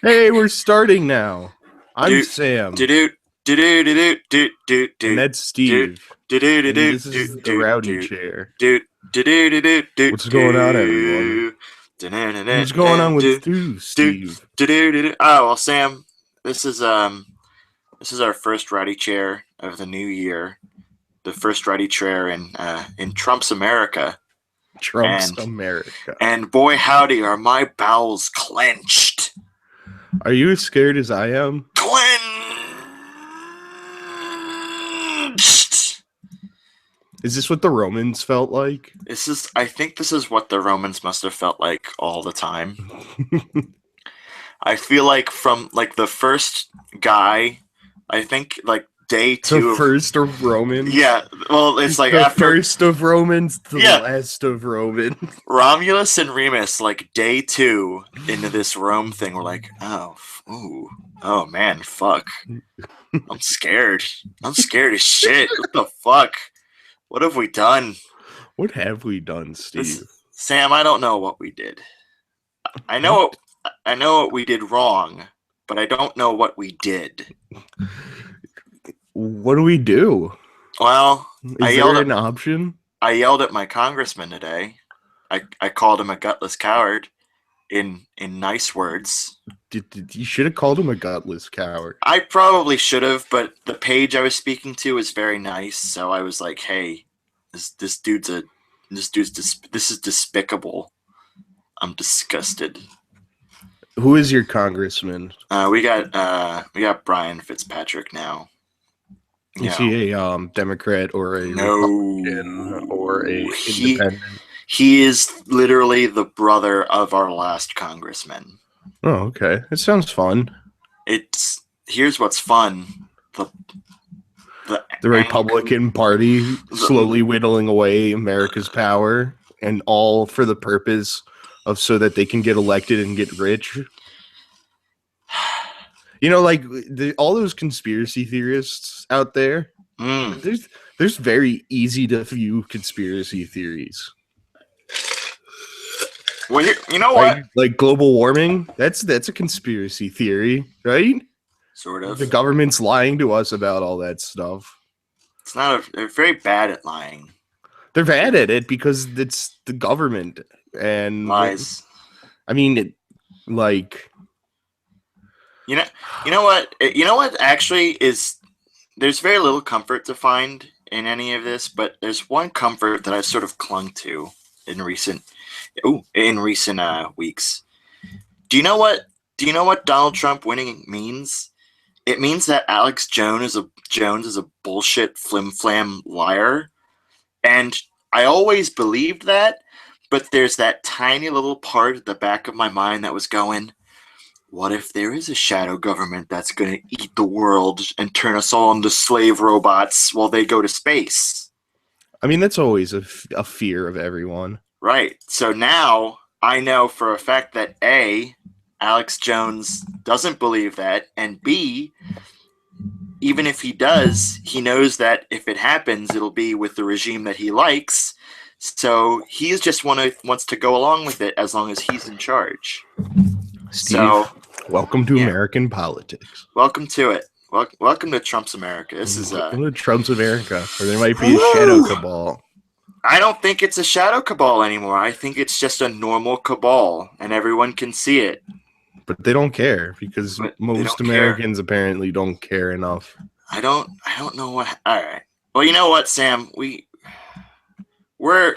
Hey, we're starting now. I'm Do Sam, do do do do do do do and do that's do Steve, do do do and do this is the do Rowdy do chair. do do do do do do What's going on, everyone? What's going on with you, Steve? Oh well, Sam, this is this is our first Rowdy chair of the new year, the first Rowdy chair in Trump's America, Trump's and America. and boy howdy are my bowels clenched. Are you as scared as I am? Clenched. Is this what the Romans felt like? I think this is what the Romans must have felt like all the time. I feel like from like the first guy, I think like day The two of first of Romans? yeah, well it's like The after first of Romans, the yeah, last of Romans. Romulus and Remus, like day two into this Rome thing, were like, oh man, fuck. I'm scared. I'm scared as shit. What the fuck? What have we done? What have we done, Steve? Sam, I don't know what we did. I know what we did wrong, but I don't know what we did. What do we do? Well, Is there an option? I yelled at my congressman today. I called him a gutless coward in nice words. You should have called him a gutless coward. I probably should have, but the page I was speaking to was very nice, so I was like, "Hey, this is despicable. I'm disgusted." Who is your congressman? We got Brian Fitzpatrick now. Is he a Democrat or a Republican or a independent? He is literally the brother of our last congressman. Oh, okay. It sounds fun. Here's what's fun. The Republican Party slowly whittling away America's power, and all for the purpose of so that they can get elected and get rich. You know, like all those conspiracy theorists out there. There's very easy to view conspiracy theories. Well, you know what? Like global warming, that's a conspiracy theory, right? Sort of. The government's lying to us about all that stuff. It's not. They're very bad at lying. They're bad at it because it's the government and lies. I mean, like, you know what? Actually, is there's very little comfort to find in any of this, but there's one comfort that I've sort of clung to in recent weeks. Do you know what Donald Trump winning means? It means that Alex Jones is a bullshit flim-flam liar. And I always believed that, but there's that tiny little part at the back of my mind that was going, what if there is a shadow government that's going to eat the world and turn us all into slave robots while they go to space? I mean, that's always a fear of everyone. Right. So now I know for a fact that A, Alex Jones doesn't believe that, and B, even if he does, he knows that if it happens, it'll be with the regime that he likes. So he just wants to go along with it as long as he's in charge. Steve, welcome to American politics. Welcome to it. Welcome to Trump's America. Welcome to Trump's America, where there might be a shadow cabal. I don't think it's a shadow cabal anymore. I think it's just a normal cabal, and everyone can see it. But they don't care because most Americans apparently don't care enough. I don't know what. All right. Well, you know what, Sam? We will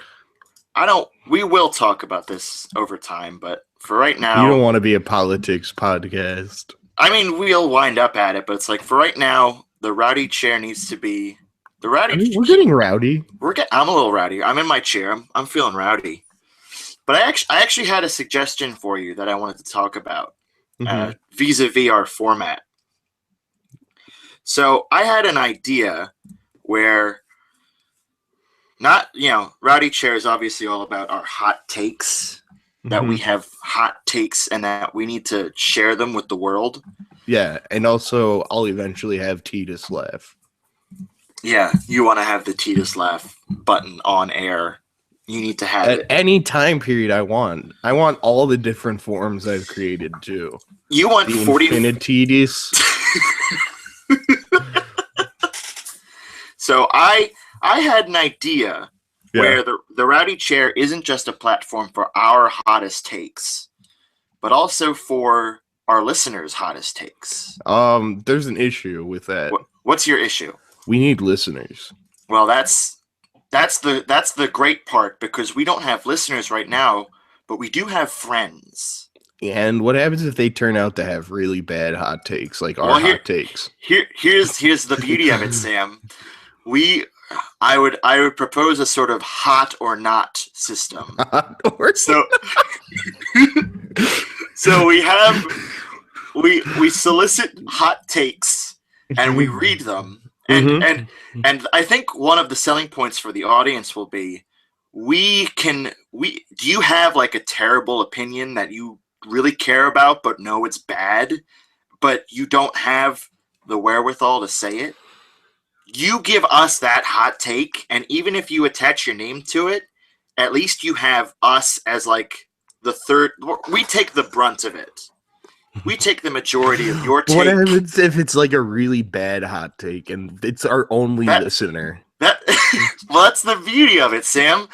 talk about this over time, but for right now, you don't want to be a politics podcast. I mean, we'll wind up at it, but it's like for right now, the Rowdy chair needs to be the Rowdy. I mean, we're getting rowdy. I'm a little rowdy. I'm in my chair. I'm feeling rowdy. But I actually had a suggestion for you that I wanted to talk about vis-a-vis our format. So I had an idea where Rowdy Chair is obviously all about our hot takes, that we have hot takes and that we need to share them with the world. Yeah, and also I'll eventually have Titus laugh. Yeah, you want to have the Titus laugh button on air You need to have At it. any time period I want. I want all the different forms I've created too. You want The 40 infinities. So I had an idea Yeah. where the Rowdy Chair isn't just a platform for our hottest takes, but also for our listeners' hottest takes. There's an issue with that. What's your issue? We need listeners. Well, that's the great part, because we don't have listeners right now, but we do have friends. And what happens if they turn out to have really bad hot takes, like our hot takes? Here's the beauty of it, Sam. I would propose a sort of hot or not system. So we solicit hot takes and we read them. And I think one of the selling points for the audience will be do you have like a terrible opinion that you really care about but know it's bad, but you don't have the wherewithal to say it? You give us that hot take, and even if you attach your name to it, at least you have us as like the third. We take the brunt of it. We take the majority of your take. What happens if it's like a really bad hot take and it's our only listener? Well, that's the beauty of it, Sam.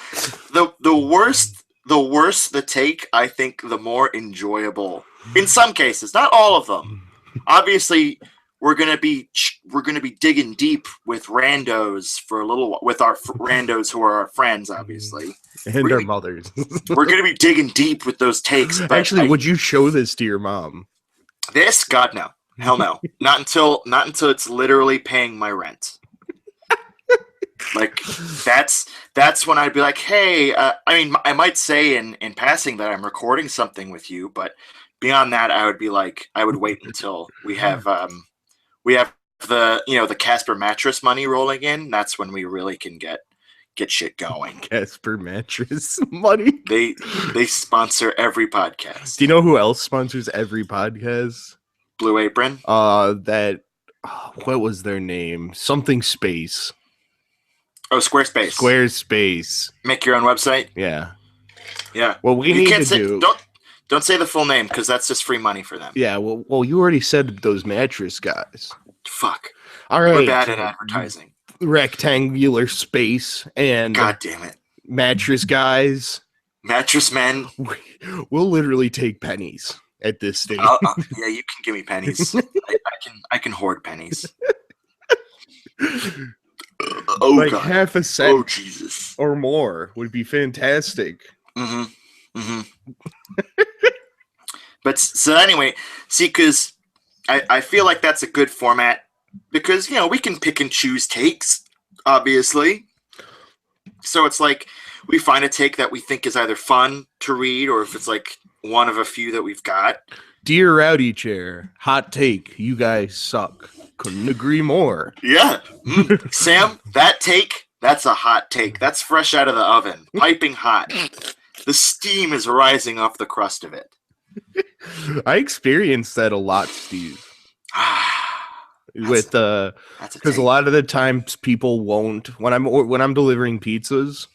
The worse the take, I think, the more enjoyable. In some cases, not all of them. Obviously, we're gonna be digging deep with randos for a little, with our randos who are our friends, obviously, and our mothers. We're gonna be digging deep with those takes. But actually, would you show this to your mom? This, God, no, hell no, not until it's literally paying my rent. Like that's when I'd be like, hey, I mean, I might say in passing that I'm recording something with you, but beyond that, I would be like, I would wait until we have the Casper mattress money rolling in. That's when we really can get shit going. Casper mattress money. They sponsor every podcast. Do you know who else sponsors every podcast? Blue Apron. What was their name? Something Space. Oh, Squarespace. Squarespace. Make your own website. Yeah. Yeah. Well, we need to do. Don't say the full name, because that's just free money for them. Yeah. Well, you already said those mattress guys. Fuck. All right. We're bad at advertising. Rectangular Space and God damn it. Mattress guys. Mattress men. We'll literally take pennies at this stage. Yeah, you can give me pennies. I can hoard pennies. Oh, like God. Half a cent. Oh, Jesus. Or more would be fantastic. But so anyway, see, because I feel like that's a good format, because, we can pick and choose takes, obviously. So it's like we find a take that we think is either fun to read, or if it's like one of a few that we've got. Dear Rowdy Chair, hot take, you guys suck. Couldn't agree more. Yeah. Sam, that's a hot take. That's fresh out of the oven. Piping hot. The steam is rising off the crust of it. I experienced that a lot, Steve. Because a lot of the times people won't, when I'm delivering pizzas,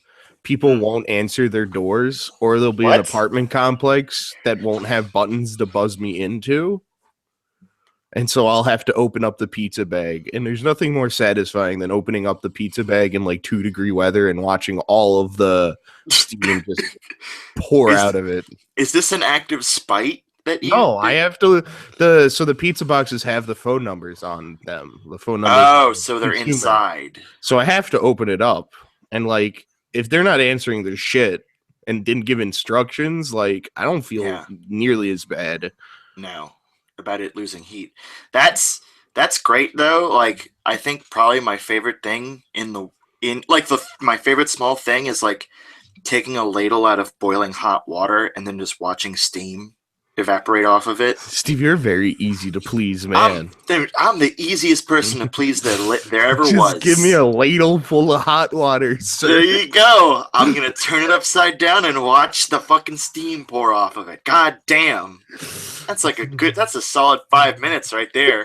people won't answer their doors, or there'll be an apartment complex that won't have buttons to buzz me into. And so I'll have to open up the pizza bag. And there's nothing more satisfying than opening up the pizza bag in like 2-degree weather and watching all of the steam just pour out of it. Is this an act of spite that you? No, I have to. So the pizza boxes have the phone numbers on them. The phone numbers. Oh, so they're inside. So I have to open it up. And like, if they're not answering their shit and didn't give instructions, like, I don't feel nearly as bad. No. About it losing heat. That's great though. Like, I think probably my favorite thing my favorite small thing is like taking a ladle out of boiling hot water and then just watching steam evaporate off of it. Steve, you're very easy to please, man. I'm the easiest person to please there ever was. Just give me a ladle full of hot water, sir. There you go. I'm gonna turn it upside down and watch the fucking steam pour off of it. God damn. That's a solid 5 minutes right there.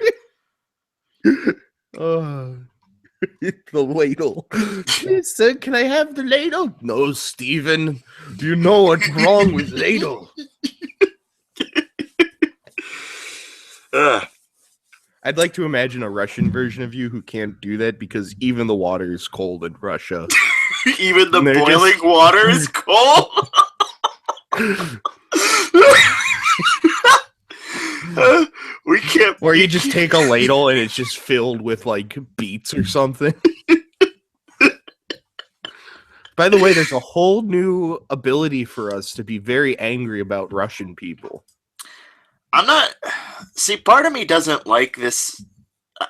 The ladle. Sir, can I have the ladle? No, Steven. You know what's wrong with ladle. I'd like to imagine a Russian version of you who can't do that because even the water is cold in Russia. Even the boiling water is cold? We can't. Or you just take a ladle and it's just filled with like beets or something. By the way, there's a whole new ability for us to be very angry about Russian people. I'm not. See, part of me doesn't like this.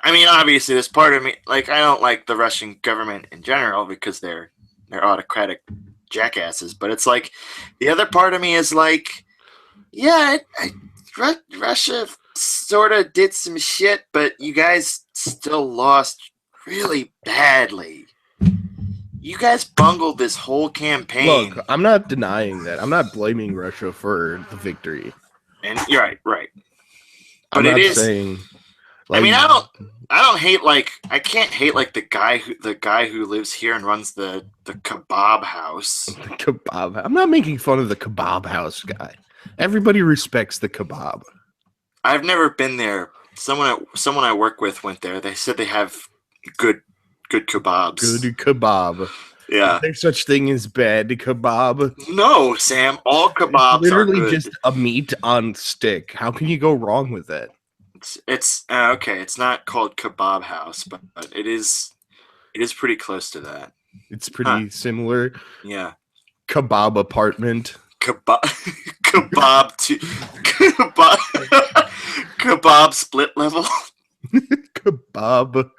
I mean, obviously, there's part of me like I don't like the Russian government in general because they're autocratic jackasses. But it's like the other part of me is like, yeah, Russia sort of did some shit, but you guys still lost really badly. You guys bungled this whole campaign. Look, I'm not denying that. I'm not blaming Russia for the victory. And you're right. But I'm not saying. Like, I mean, I don't hate like I can't hate like the guy who lives here and runs the kebab house. The kebab. I'm not making fun of the kebab house guy. Everybody respects the kebab. I've never been there. Someone I work with went there. They said they have good kebabs. Good kebab. Yeah. Is there such thing as bad kebab? No, Sam. All kebabs it's literally are good. Just a meat on stick. How can you go wrong with that? It's okay. It's not called kebab house, but it is pretty close to that. It's pretty similar. Yeah. Kebab apartment. Kebab split level. Kebab.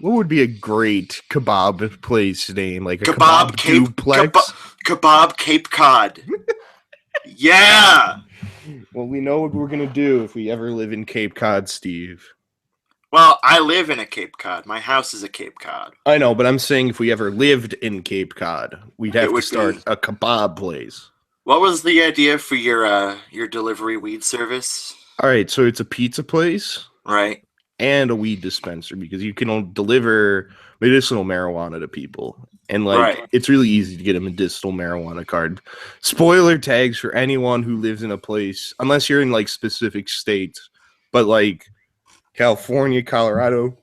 What would be a great kebab place name? Like a kebab duplex? Kebab Cape Cod. Yeah. Well, we know what we're going to do if we ever live in Cape Cod, Steve. Well, I live in a Cape Cod. My house is a Cape Cod. I know, but I'm saying if we ever lived in Cape Cod, we'd have to start a kebab place. What was the idea for your delivery weed service? All right, so it's a pizza place. Right. And a weed dispenser because you can deliver medicinal marijuana to people. And it's really easy to get a medicinal marijuana card. Spoiler tags for anyone who lives in a place, unless you're in like specific states, but like California, Colorado,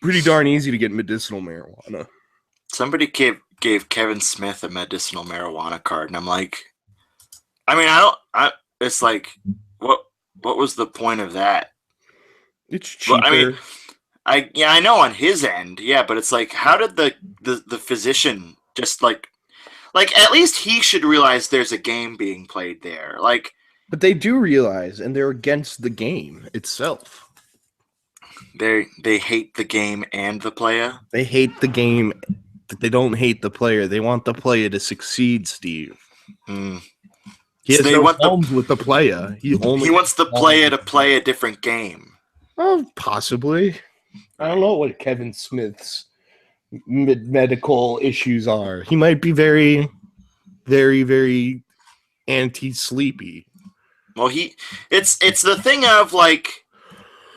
pretty darn easy to get medicinal marijuana. Somebody gave Kevin Smith a medicinal marijuana card, and I'm like, I mean, it's like, what was the point of that? It's cheaper. Well, I mean, I know on his end, yeah, but it's like, how did the physician just like at least he should realize there's a game being played there, like. But they do realize, and they're against the game itself. They hate the game and the player. They hate the game, but they don't hate the player. They want the player to succeed, Steve. He has no problems with the player. He wants the player to play a different game. Oh, possibly. I don't know what Kevin Smith's medical issues are. He might be very, very, very anti-sleepy. Well, it's the thing of like,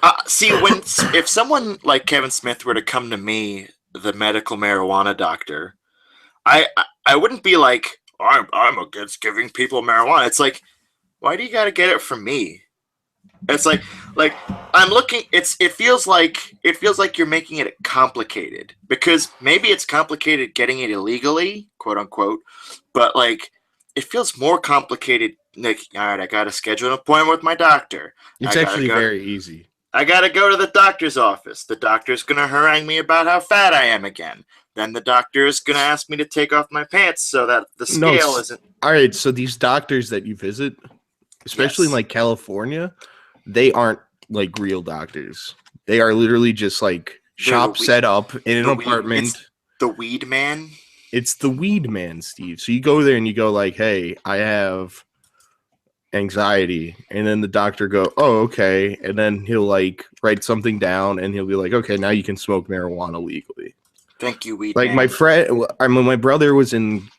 if someone like Kevin Smith were to come to me, the medical marijuana doctor, I wouldn't be like, I'm against giving people marijuana. It's like, why do you got to get it from me? It's like I'm looking. It feels like you're making it complicated because maybe it's complicated getting it illegally, quote unquote, but like it feels more complicated. Like, all right, I got to schedule an appointment with my doctor. It's actually very easy. I got to go to the doctor's office. The doctor's gonna harangue me about how fat I am again. Then the doctor is gonna ask me to take off my pants so that the scale isn't. All right, so these doctors that you visit, especially in like California. They aren't like real doctors. They are literally just like shop set up in an apartment. It's the weed man. It's the weed man, Steve. So you go there and you go like, "Hey, I have anxiety," and then the doctor go, "Oh, okay," and then he'll like write something down and he'll be like, "Okay, now you can smoke marijuana legally." Thank you, weed man. Man. My friend, when my brother was in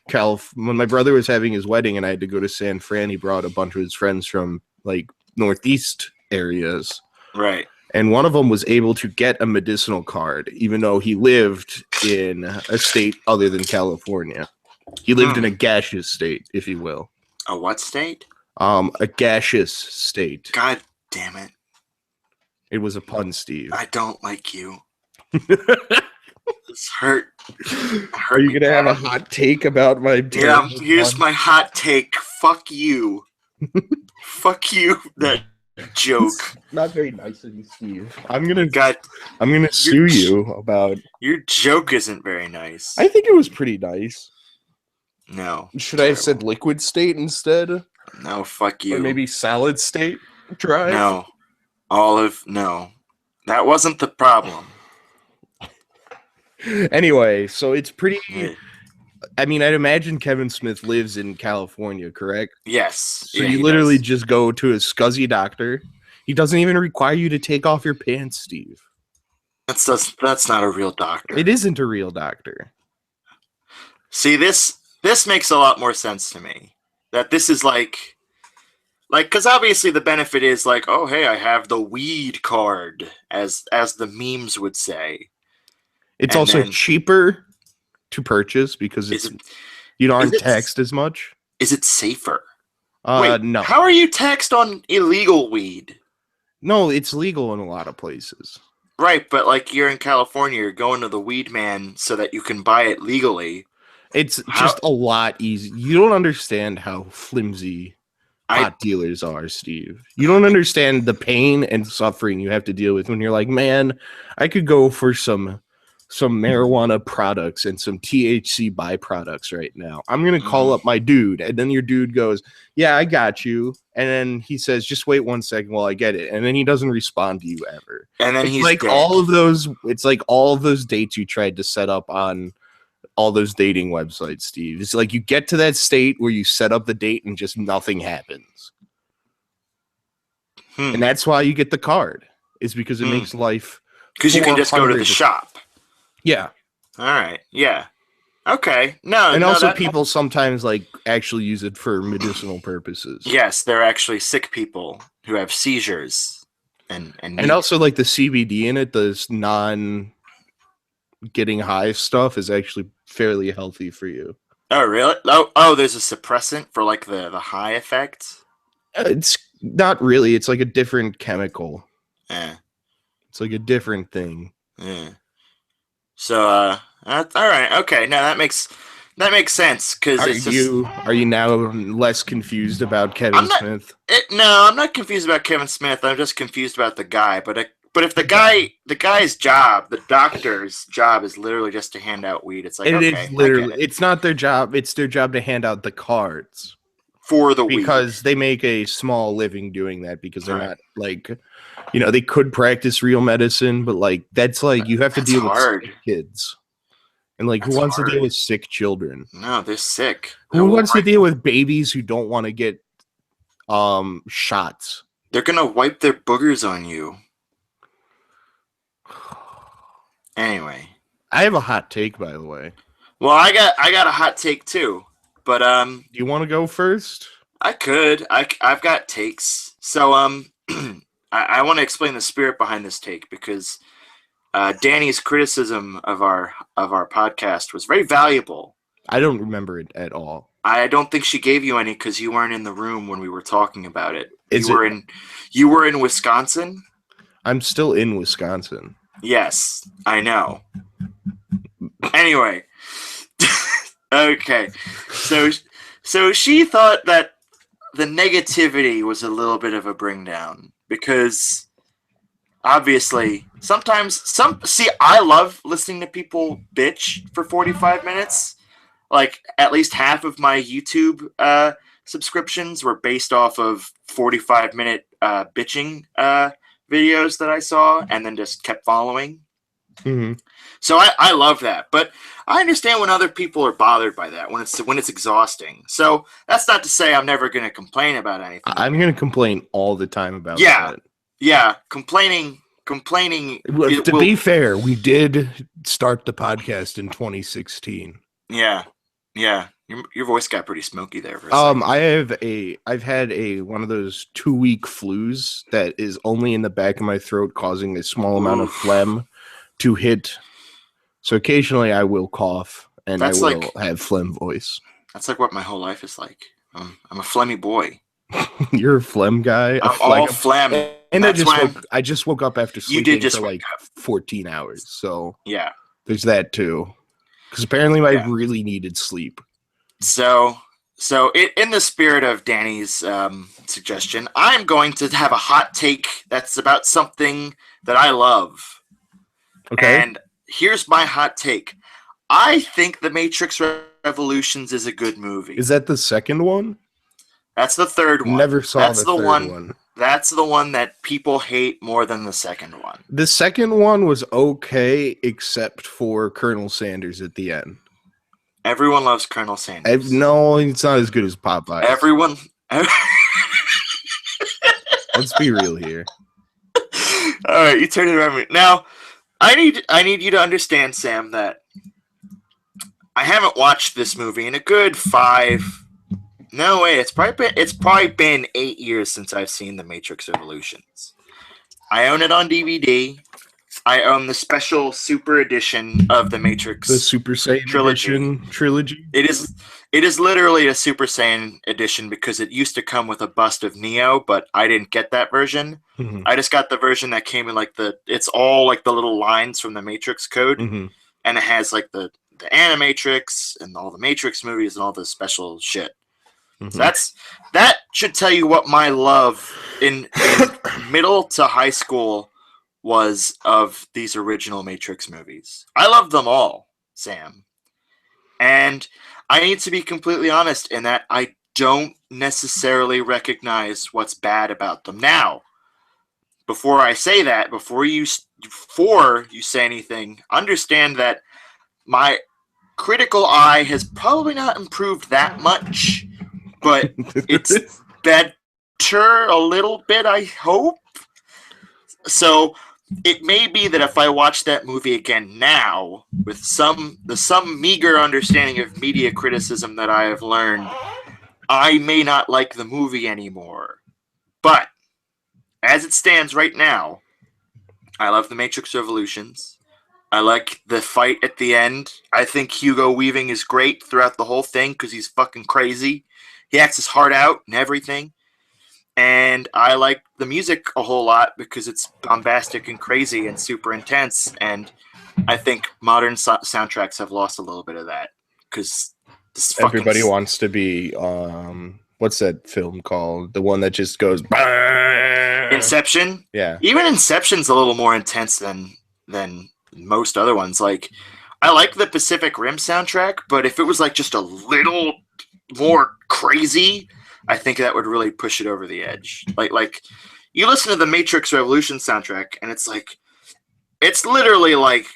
when my brother was having his wedding and I had to go to San Fran, he brought a bunch of his friends from like Northeast areas, right? And one of them was able to get a medicinal card, even though he lived in a state other than California. He lived in a gaseous state, if you will. A what state? A gaseous state. God damn it. It was a pun, Steve. I don't like you. This hurt. Are you gonna have a hot take about my? Yeah, here's my hot take. Fuck you. Fuck you. That joke. It's not very nice of you, Steve. I'm gonna sue you about. Your joke isn't very nice. I think it was pretty nice. No. Should I have said liquid state instead? No, fuck you. Or maybe solid state drive? No. No. That wasn't the problem. Anyway, so it's pretty... I mean, I'd imagine Kevin Smith lives in California, correct? Yes. So you literally just go to a scuzzy doctor. He doesn't even require you to take off your pants, Steve. That's not a real doctor. It isn't a real doctor. See, this makes a lot more sense to me. That this is like, because obviously the benefit is like, oh, hey, I have the weed card, as the memes would say. It's also cheaper to purchase because you aren't taxed as much. Is it safer? Wait, no. How are you taxed on illegal weed? No, it's legal in a lot of places. Right, but like you're in California, you're going to the weed man so that you can buy it legally. It's just a lot easier. You don't understand how flimsy pot dealers are, Steve. You don't understand the pain and suffering you have to deal with when you're like, man, I could go for some marijuana products and some THC byproducts right now. I'm going to call up my dude. And then your dude goes, yeah, I got you. And then he says, just wait 1 second while I get it. And then he doesn't respond to you ever. And then he's like all of those dates you tried to set up on all those dating websites, Steve. It's like you get to that state where you set up the date and just nothing happens. And that's why you get the card. Is because it makes life... Because you can just go to the shop. Yeah. All right. Yeah. Okay. No. And also people sometimes like actually use it for medicinal purposes. Yes, they're actually sick people who have seizures. And also like the CBD in it, this non getting high stuff is actually fairly healthy for you. Oh, really? Oh, there's a suppressant for like the high effect? It's not really. It's like a different chemical. Yeah. It's like a different thing. Yeah. So, all right, okay. No, that makes sense because are you now less confused about Kevin Smith? No, I'm not confused about Kevin Smith. I'm just confused about the guy. But if the guy's job, the doctor's job, is literally just to hand out weed, it's like is literally. It's not their job. It's their job to hand out the cards for the weed because they make a small living doing that because they're not like. You know, they could practice real medicine, but like that's like you have to deal with sick kids. And like who wants to deal with sick children? No, they're sick. Who wants to deal with babies who don't want to get shots? They're gonna wipe their boogers on you. Anyway. I have a hot take, by the way. Well, I got a hot take too. But do you want to go first? I could. I've got takes. So I want to explain the spirit behind this take because Danny's criticism of our podcast was very valuable. I don't remember it at all. I don't think she gave you any because you weren't in the room when we were talking about it. You were in Wisconsin? I'm still in Wisconsin. Yes, I know. Anyway. Okay. So she thought that the negativity was a little bit of a bring down. Because obviously, I love listening to people bitch for 45 minutes. Like, at least half of my YouTube subscriptions were based off of 45-minute bitching videos that I saw and then just kept following. Mm-hmm. So I love that. But I understand when other people are bothered by that, when it's exhausting. So that's not to say I'm never going to complain about anything. I'm going to complain all the time about that. Yeah, complaining. To be fair, we did start the podcast in 2016. Yeah. Your voice got pretty smoky there for a second. I've had one of those 2-week flus that is only in the back of my throat, causing a small amount of phlegm to hit. So occasionally I will cough and I will have phlegm voice. That's like what my whole life is like. I'm a phlegmy boy. You're a phlegm guy. I'm all phlegm. And I just woke up after sleeping for like 14 hours. So yeah, there's that too. Because apparently I really needed sleep. So in the spirit of Danny's suggestion, I'm going to have a hot take that's about something that I love. Okay. And here's my hot take. I think The Matrix Revolutions is a good movie. Is that the second one? That's the third one. Never saw the third one. That's the one that people hate more than the second one. The second one was okay, except for Colonel Sanders at the end. Everyone loves Colonel Sanders. No, it's not as good as Popeye. Everyone. Let's be real here. All right, you turn it around. Now, I need you to understand, Sam, that I haven't watched this movie in a good 5. No way. It's probably been 8 years since I've seen The Matrix Revolutions. I own it on DVD. I own the special Super Edition of The Matrix. The Super Saiyan trilogy. It is literally a Super Saiyan edition because it used to come with a bust of Neo, but I didn't get that version. Mm-hmm. I just got the version that came in it's all like the little lines from the Matrix code, and it has like the Animatrix and all the Matrix movies and all the special shit. So that should tell you what my love in middle to high school was of these original Matrix movies. I love them all, Sam. And I need to be completely honest in that I don't necessarily recognize what's bad about them. Now, before I say that, before you say anything, understand that my critical eye has probably not improved that much, but it's better a little bit, I hope. So it may be that if I watch that movie again now, with some meager understanding of media criticism that I have learned, I may not like the movie anymore. But as it stands right now, I love The Matrix Revolutions. I like the fight at the end. I think Hugo Weaving is great throughout the whole thing because he's fucking crazy. He acts his heart out and everything. And I like the music a whole lot because it's bombastic and crazy and super intense. And I think modern soundtracks have lost a little bit of that because everybody wants to be what's that film called? The one that just goes Inception. Yeah, even Inception's a little more intense than most other ones. Like, I like the Pacific Rim soundtrack, but if it was like just a little more crazy, I think that would really push it over the edge. Like you listen to the Matrix Revolution soundtrack, and it's literally like,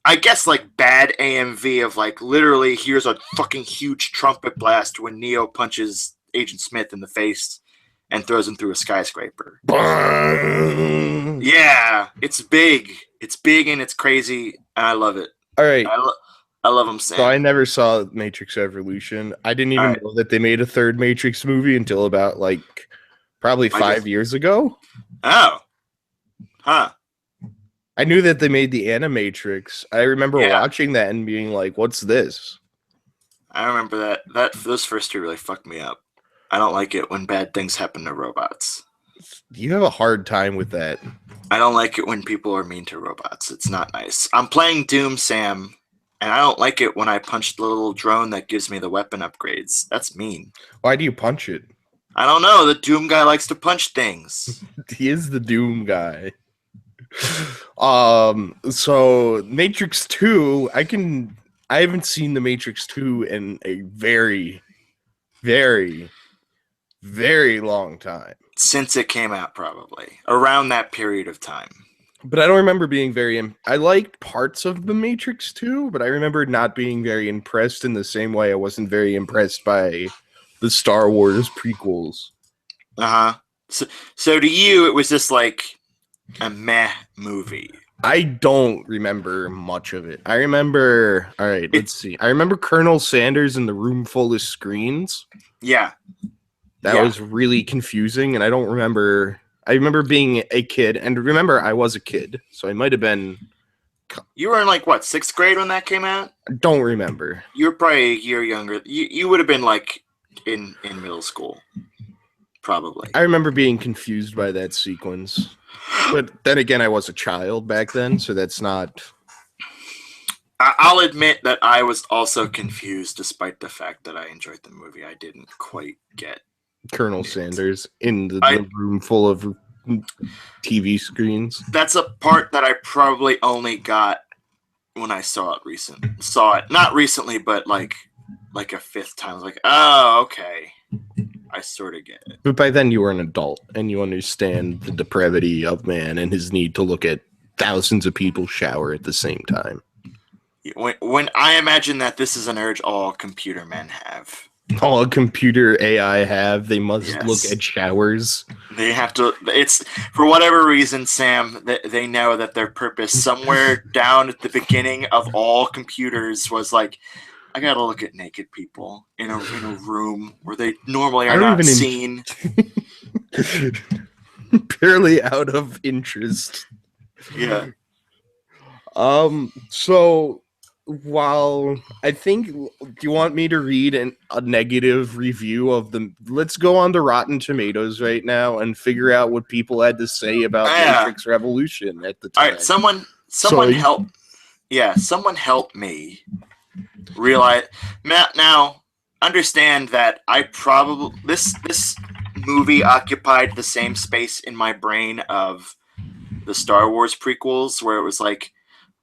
I guess like bad AMV of like literally here's a fucking huge trumpet blast when Neo punches Agent Smith in the face and throws him through a skyscraper. Yeah, it's big. It's big and it's crazy, and I love it. All right. I love them, Sam. So I never saw Matrix Evolution. I didn't even know that they made a third Matrix movie until about like probably 5 years ago. Oh. Huh. I knew that they made the Animatrix. I remember watching that and being like, what's this? I remember that those first two really fucked me up. I don't like it when bad things happen to robots. You have a hard time with that. I don't like it when people are mean to robots. It's not nice. I'm playing Doom, Sam, and I don't like it when I punch the little drone that gives me the weapon upgrades. That's mean. Why do you punch it? I don't know. The Doom guy likes to punch things. He is the Doom guy. So Matrix 2, I haven't seen the Matrix 2 in a very, very, very long time. Since it came out, probably. Around that period of time. But I don't remember being I liked parts of the Matrix 2, but I remember not being very impressed in the same way I wasn't very impressed by the Star Wars prequels. Uh-huh. So to you, it was just like a meh movie. I don't remember much of it. I remember, all right, let's see. I remember Colonel Sanders in the room full of screens. Yeah. That was really confusing, and I don't remember. I remember being a kid, and remember, I was a kid, so I might have been. You were in like what, 6th grade when that came out? I don't remember. You were probably a year younger. You would have been like in middle school, probably. I remember being confused by that sequence, but then again, I was a child back then, so that's not. I'll admit that I was also confused, despite the fact that I enjoyed the movie. I didn't quite get Colonel Sanders in the room full of TV screens. That's a part that I probably only got when I saw it not recently, but like a 5th time. I was like, oh, okay, I sort of get it. But by then you were an adult and you understand the depravity of man and his need to look at thousands of people shower at the same time. When I imagine that this is an urge all computer men have. All a computer AI have, they must look at showers. They have to. It's for whatever reason, Sam. They know that their purpose somewhere down at the beginning of all computers was like, I gotta look at naked people in a room where they normally are not seen. Purely out of interest. Yeah. So. While I think, do you want me to read a negative review of the? Let's go on to Rotten Tomatoes right now and figure out what people had to say about Matrix Revolution at the time. All right, someone help. Yeah, someone help me realize. Now, understand that I probably this movie occupied the same space in my brain of the Star Wars prequels, where it was like,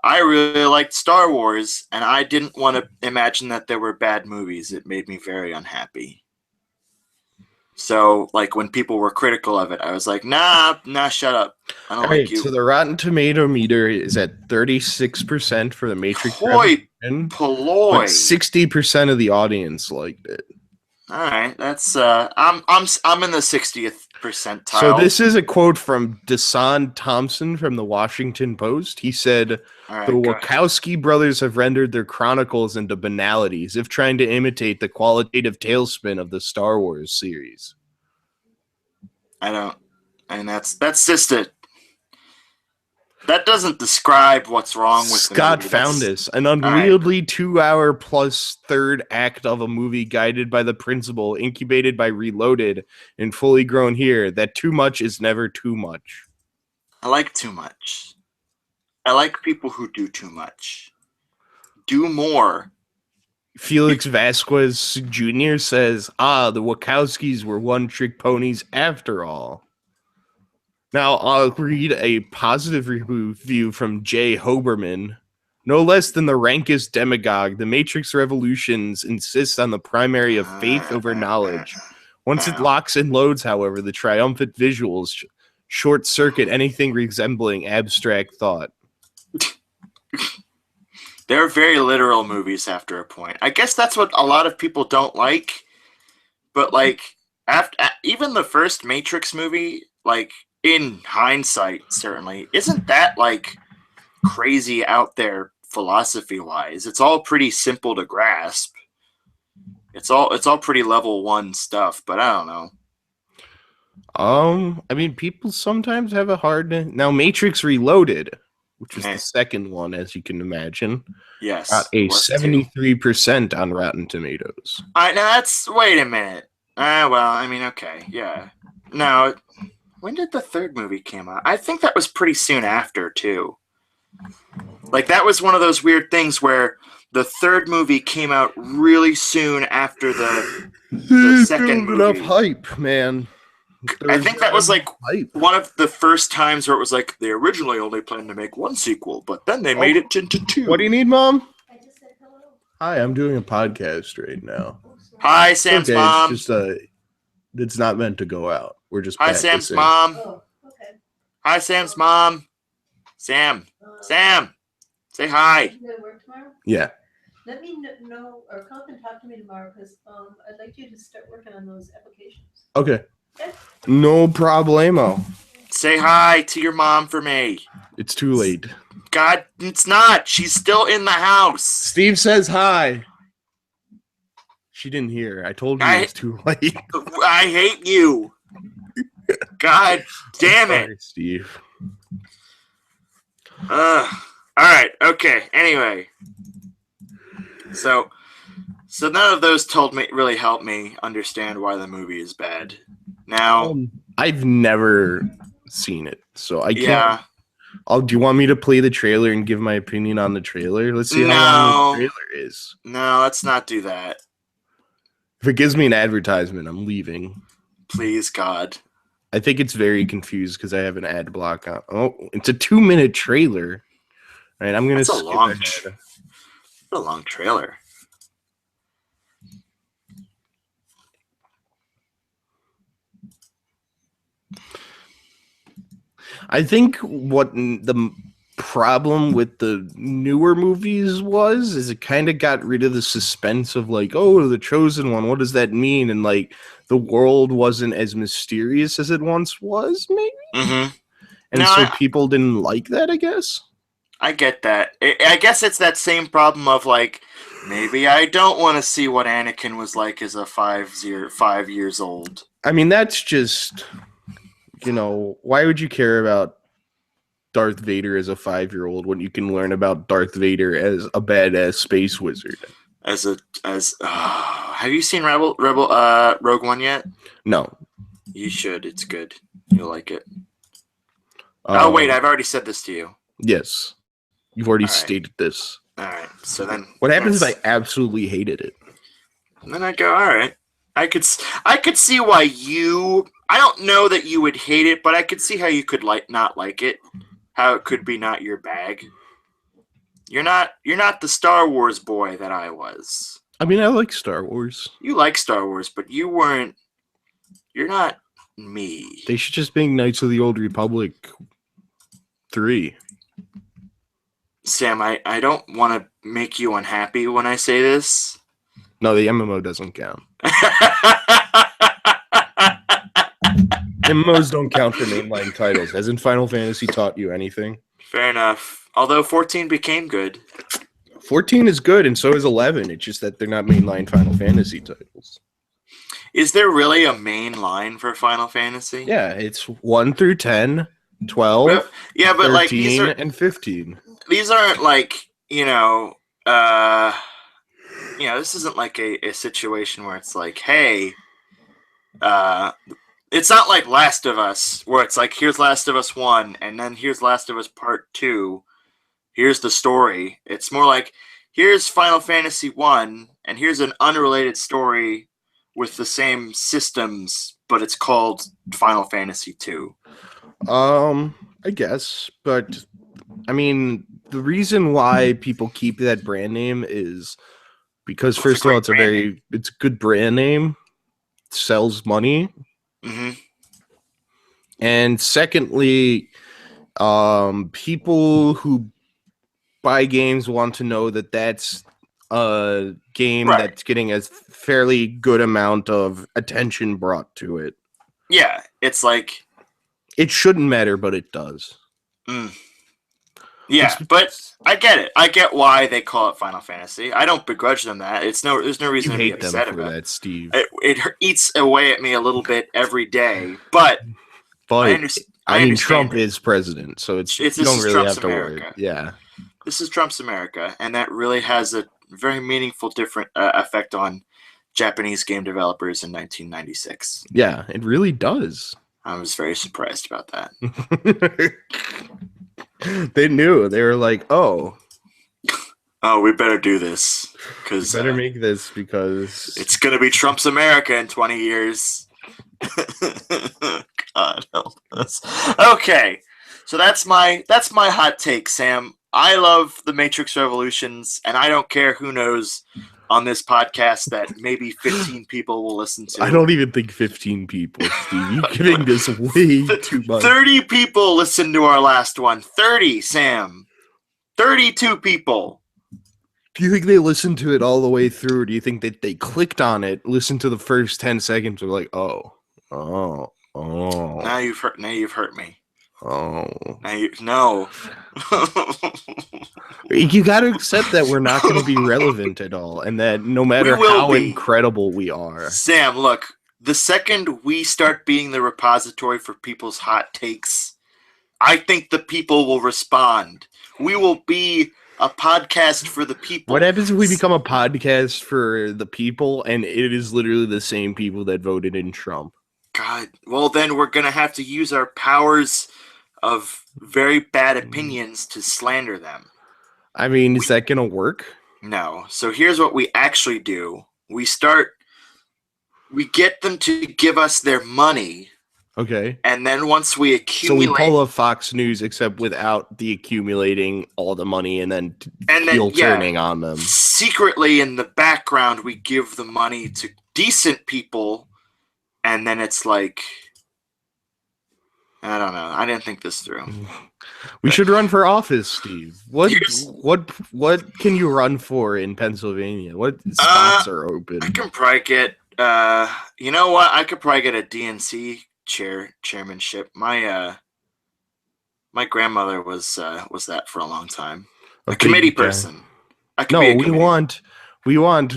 I really liked Star Wars, and I didn't want to imagine that there were bad movies. It made me very unhappy. So, like, when people were critical of it, I was like, nah, shut up. I don't like you. So the Rotten Tomato meter is at 36% for the Matrix. But 60% of the audience liked it. All right, that's I'm in the 60th percentile. So this is a quote from Desan Thompson from the Washington Post. He said, the Wachowski brothers have rendered their chronicles into banalities, if trying to imitate the qualitative tailspin of the Star Wars series. That's just it. That doesn't describe what's wrong with Scott the movie. Foundis, an unwieldy 2-hour plus third act of a movie guided by the principle, incubated by Reloaded, and fully grown here, that too much is never too much. I like too much. I like people who do too much. Do more. Felix Vasquez Jr. says, the Wachowskis were one-trick ponies after all. Now, I'll read a positive review from Jay Hoberman. No less than the rankest demagogue, the Matrix Revolutions insists on the primary of faith over knowledge. Once it locks and loads, however, the triumphant visuals short-circuit anything resembling abstract thought. They're very literal movies after a point. I guess that's what a lot of people don't like. But, like, even the first Matrix movie, like, in hindsight, certainly, isn't that, like, crazy out there philosophy-wise? It's all pretty simple to grasp. It's all pretty level 1 stuff, but I don't know. I mean, people sometimes have a hard... Now, Matrix Reloaded, which is the second one, as you can imagine, got a 73% on Rotten Tomatoes. All right, now wait a minute. Well, I mean, okay, yeah. No, when did the third movie come out? I think that was pretty soon after, too. Like, that was one of those weird things where the third movie came out really soon after the second movie. Enough hype, man. I think that was like one of the first times where it was like they originally only planned to make one sequel, but then they made it into 2. What do you need, Mom? I just said hello. Hi, I'm doing a podcast right now. Hi, Sam's mom. It's just it's not meant to go out. We're just Hi, Sam's mom. Oh, okay. Hi, Sam's mom. Sam, say hi. You going to work tomorrow? Yeah. Let me know, or come up and talk to me tomorrow, because I'd like you to start working on those applications. Okay. No problemo. Say hi to your mom for me. It's too late. God, it's not. She's still in the house. Steve says hi. She didn't hear. I told you it was too late. I hate you. God damn it. Sorry, Steve. All right. Okay. Anyway. So none of those really helped me understand why the movie is bad. Now, I've never seen it, so I can't. Yeah. Do you want me to play the trailer and give my opinion on the trailer? Let's see how long the trailer is. No, let's not do that. If it gives me an advertisement, I'm leaving. Please, God. I think it's very confused because I have an ad block on. Oh, it's a 2-minute trailer. All right, I'm going to skip ahead. A long trailer. I think what the problem with the newer movies is it kind of got rid of the suspense of like, oh, the chosen one, what does that mean? And like the world wasn't as mysterious as it once was, maybe. Mm-hmm. And people didn't like that, I guess. I get that. I guess it's that same problem of like, maybe I don't want to see what Anakin was like as a 5 years old. I mean, that's just, why would you care about Darth Vader as a 5-year-old when you can learn about Darth Vader as a badass space wizard? Have you seen Rogue One yet? No. You should. It's good. You'll like it. Oh wait, I've already said this to you. Yes, you've already stated this. All right. So then, what happens if I absolutely hated it? And then I go, all right. I could see why you. I don't know that you would hate it, but I could see how you could not like it. How it could be not your bag. You're not the Star Wars boy that I was. I mean, I like Star Wars. You like Star Wars, but you're not me. They should just make Knights of the Old Republic 3. Sam, I don't want to make you unhappy when I say this. No, the MMO doesn't count. MMOs don't count for mainline titles. Hasn't Final Fantasy taught you anything? Fair enough. Although 14 became good. 14 is good, and so is 11. It's just that they're not mainline Final Fantasy titles. Is there really a main line for Final Fantasy? Yeah, it's 1 through 10, 12, but 13, like and 15. These aren't like, this isn't like a situation where it's like, hey, it's not like Last of Us, where it's like, here's Last of Us 1, and then here's Last of Us Part 2. Here's the story. It's more like, here's Final Fantasy 1, and here's an unrelated story with the same systems, but it's called Final Fantasy 2. I guess, but I mean, the reason why people keep that brand name is because first of all, it's a good brand name, it sells money. Mm-hmm. And secondly, people who buy games want to know that that's a game that's getting a fairly good amount of attention brought to it. Yeah, it's like... It shouldn't matter, but it does. Yeah, but I get it. I get why they call it Final Fantasy. I don't begrudge them that. There's no reason to be upset about that, Steve. It eats away at me a little bit every day, but I mean, Trump is president, so you don't really Trump's have to America. worry. Yeah, this is Trump's America, and that really has a very meaningful, different effect on Japanese game developers in 1996. Yeah, it really does. I was very surprised about that. They knew. They were like, "Oh, we better do this because better make this because it's gonna be Trump's America in 20 years." God help us. Okay, so that's my hot take, Sam. I love the Matrix Revolutions, and I don't care who knows on this podcast that maybe 15 people will listen to. I don't even think 15 people, Steve. You're giving this way too much. 30 people listened to our last one. 30, Sam. 32 people. Do you think they listened to it all the way through, or do you think that they clicked on it, listened to the first 10 seconds, and were like, oh. Now you've hurt me. Oh. No. You got to accept that we're not going to be relevant at all, and that no matter how incredible we are. Sam, look, the second we start being the repository for people's hot takes, I think the people will respond. We will be a podcast for the people. What happens if we become a podcast for the people, and it is literally the same people that voted in Trump? God, well, then we're going to have to use our powers of very bad opinions to slander them. I mean, is that going to work? No. So here's what we actually do. We get them to give us their money. Okay. And then once we accumulate... So we pull a Fox News, except without the accumulating all the money and then turning on them. Secretly in the background, we give the money to decent people, and then it's like... I don't know. I didn't think this through. We should run for office, Steve. What can you run for in Pennsylvania? What spots are open? I can probably get you know what? I could probably get a DNC chairmanship. My grandmother was that for a long time. A committee person. We want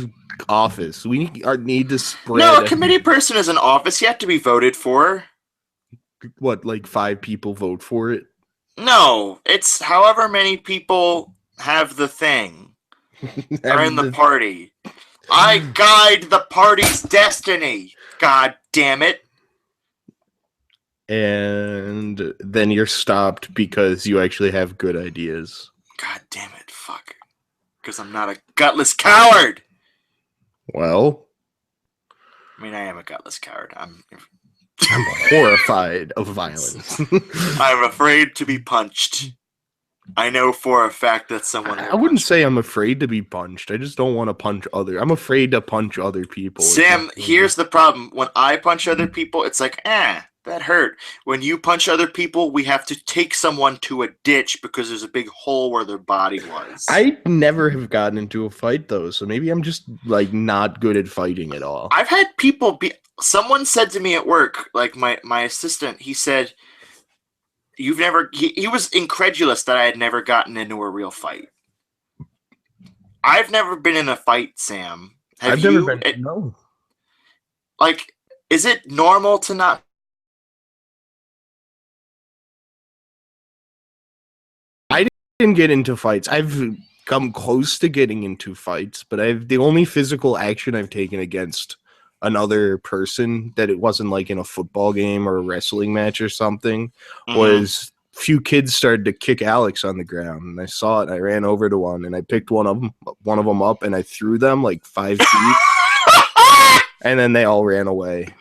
office. We need to spread. No, a committee person is an office. You have to be voted for. What, like 5 people vote for it? No, it's however many people have the thing. Are in the party. I guide the party's destiny. God damn it. And then you're stopped because you actually have good ideas. God damn it, fuck. Because I'm not a gutless coward. Well, I mean, I am a gutless coward. I'm horrified of violence. I'm afraid to be punched. I know for a fact that someone... I wouldn't say I'm afraid to be punched. I just don't want to punch I'm afraid to punch other people. Sam, here's the problem. When I punch other people, it's like, that hurt. When you punch other people, we have to take someone to a ditch because there's a big hole where their body was. I never have gotten into a fight, though, so maybe I'm just, like, not good at fighting at all. I've had people someone said to me at work, like my assistant, he said, you've never... He was incredulous that I had never gotten into a real fight. I've never been in a fight, Sam. Have you? Never been. No. Like, is it normal to not... I didn't get into fights. I've come close to getting into fights, but the only physical action I've taken against another person, that it wasn't like in a football game or a wrestling match or something, was few kids started to kick Alex on the ground, and I saw it. I ran over to one, and I picked one of them up, and I threw them like 5 feet, and then they all ran away.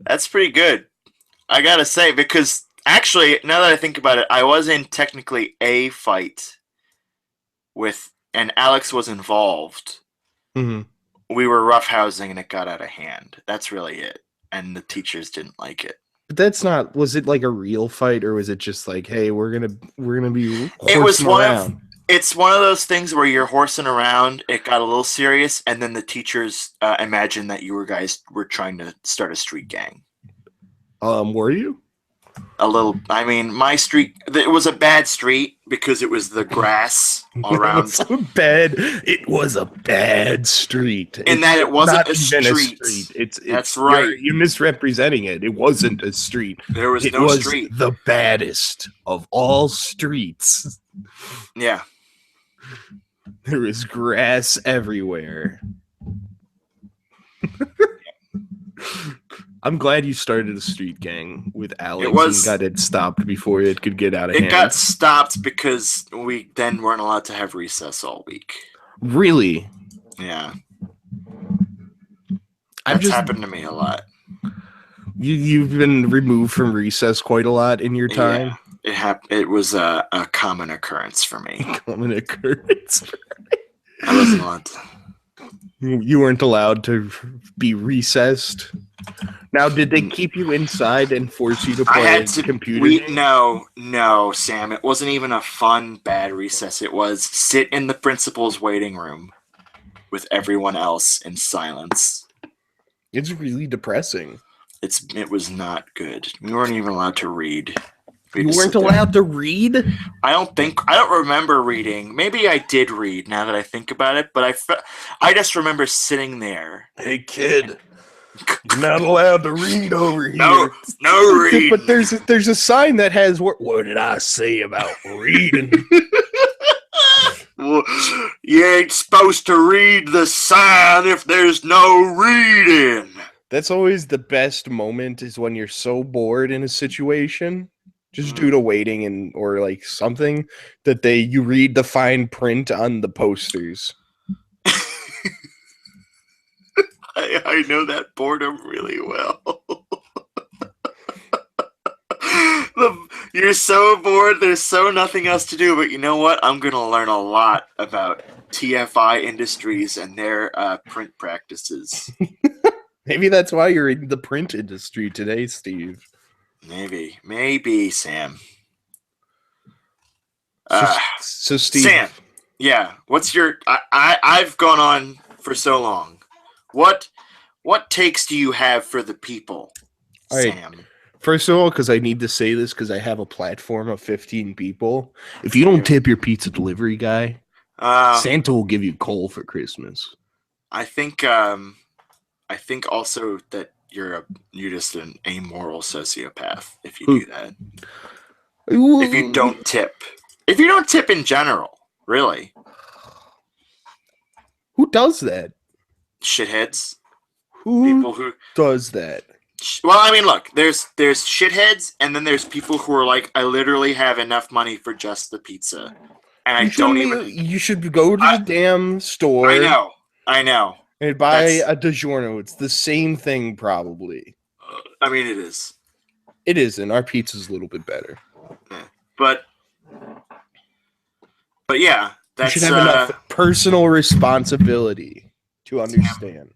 That's pretty good, I gotta say, because actually, now that I think about it, I was in technically a fight and Alex was involved. Mm-hmm. We were roughhousing, and it got out of hand. That's really it, and the teachers didn't like it. But that's not... Was it like a real fight, or was it just like, hey, we're gonna be horsing around? It's one of those things where you're horsing around. It got a little serious, and then the teachers imagined that you guys were trying to start a street gang. Were you? A little. I mean, my street... It was a bad street because it was the grass all around. It was a bad street. In that it wasn't a street. That's right. You're misrepresenting it. It wasn't a street. There was no street. The baddest of all streets. Yeah. There is grass everywhere. I'm glad you started a street gang with Alex and got it stopped before it could get out of hand. It got stopped because we then weren't allowed to have recess all week. Really? Yeah. That's happened to me a lot. You've been removed from recess quite a lot in your time? Yeah, it was a common occurrence for me. Common occurrence? I wasn't allowed to. You weren't allowed to be recessed? Now, did they keep you inside and force you to play computer? No, Sam. It wasn't even a fun, bad recess. It was sit in the principal's waiting room with everyone else in silence. It's really depressing. It was not good. We weren't even allowed to read. You weren't allowed to read? I don't remember reading. Maybe I did read now that I think about it, but I just remember sitting there. Hey, kid, you're not allowed to read over here. No reading. But there's a sign that has, what did I say about reading? Well, you ain't supposed to read the sign if there's no reading. That's always the best moment, is when you're so bored in a situation, just due to waiting or like something, that you read the fine print on the posters. I know that boredom really well. You're so bored, there's so nothing else to do, but you know what? I'm going to learn a lot about TFI Industries and their print practices. Maybe that's why you're in the print industry today, Steve. Maybe, Sam. So Steve. Sam, yeah, what's your... I've gone on for so long. What takes do you have for the people, Sam? First of all, because I need to say this, because I have a platform of 15 people. If you don't tip your pizza delivery guy, Santa will give you coal for Christmas. I think also that you're just an amoral sociopath if you do that. If you don't tip. If you don't tip in general, really. Who does that? Shitheads. Who does that? Well, I mean, look, there's shitheads, and then there's people who are like, I literally have enough money for just the pizza, and You should go to the damn store. I know. And buy a DiGiorno. It's the same thing, probably. I mean, it is. It isn't. Our pizza's a little bit better. But yeah, you should have enough personal responsibility to understand.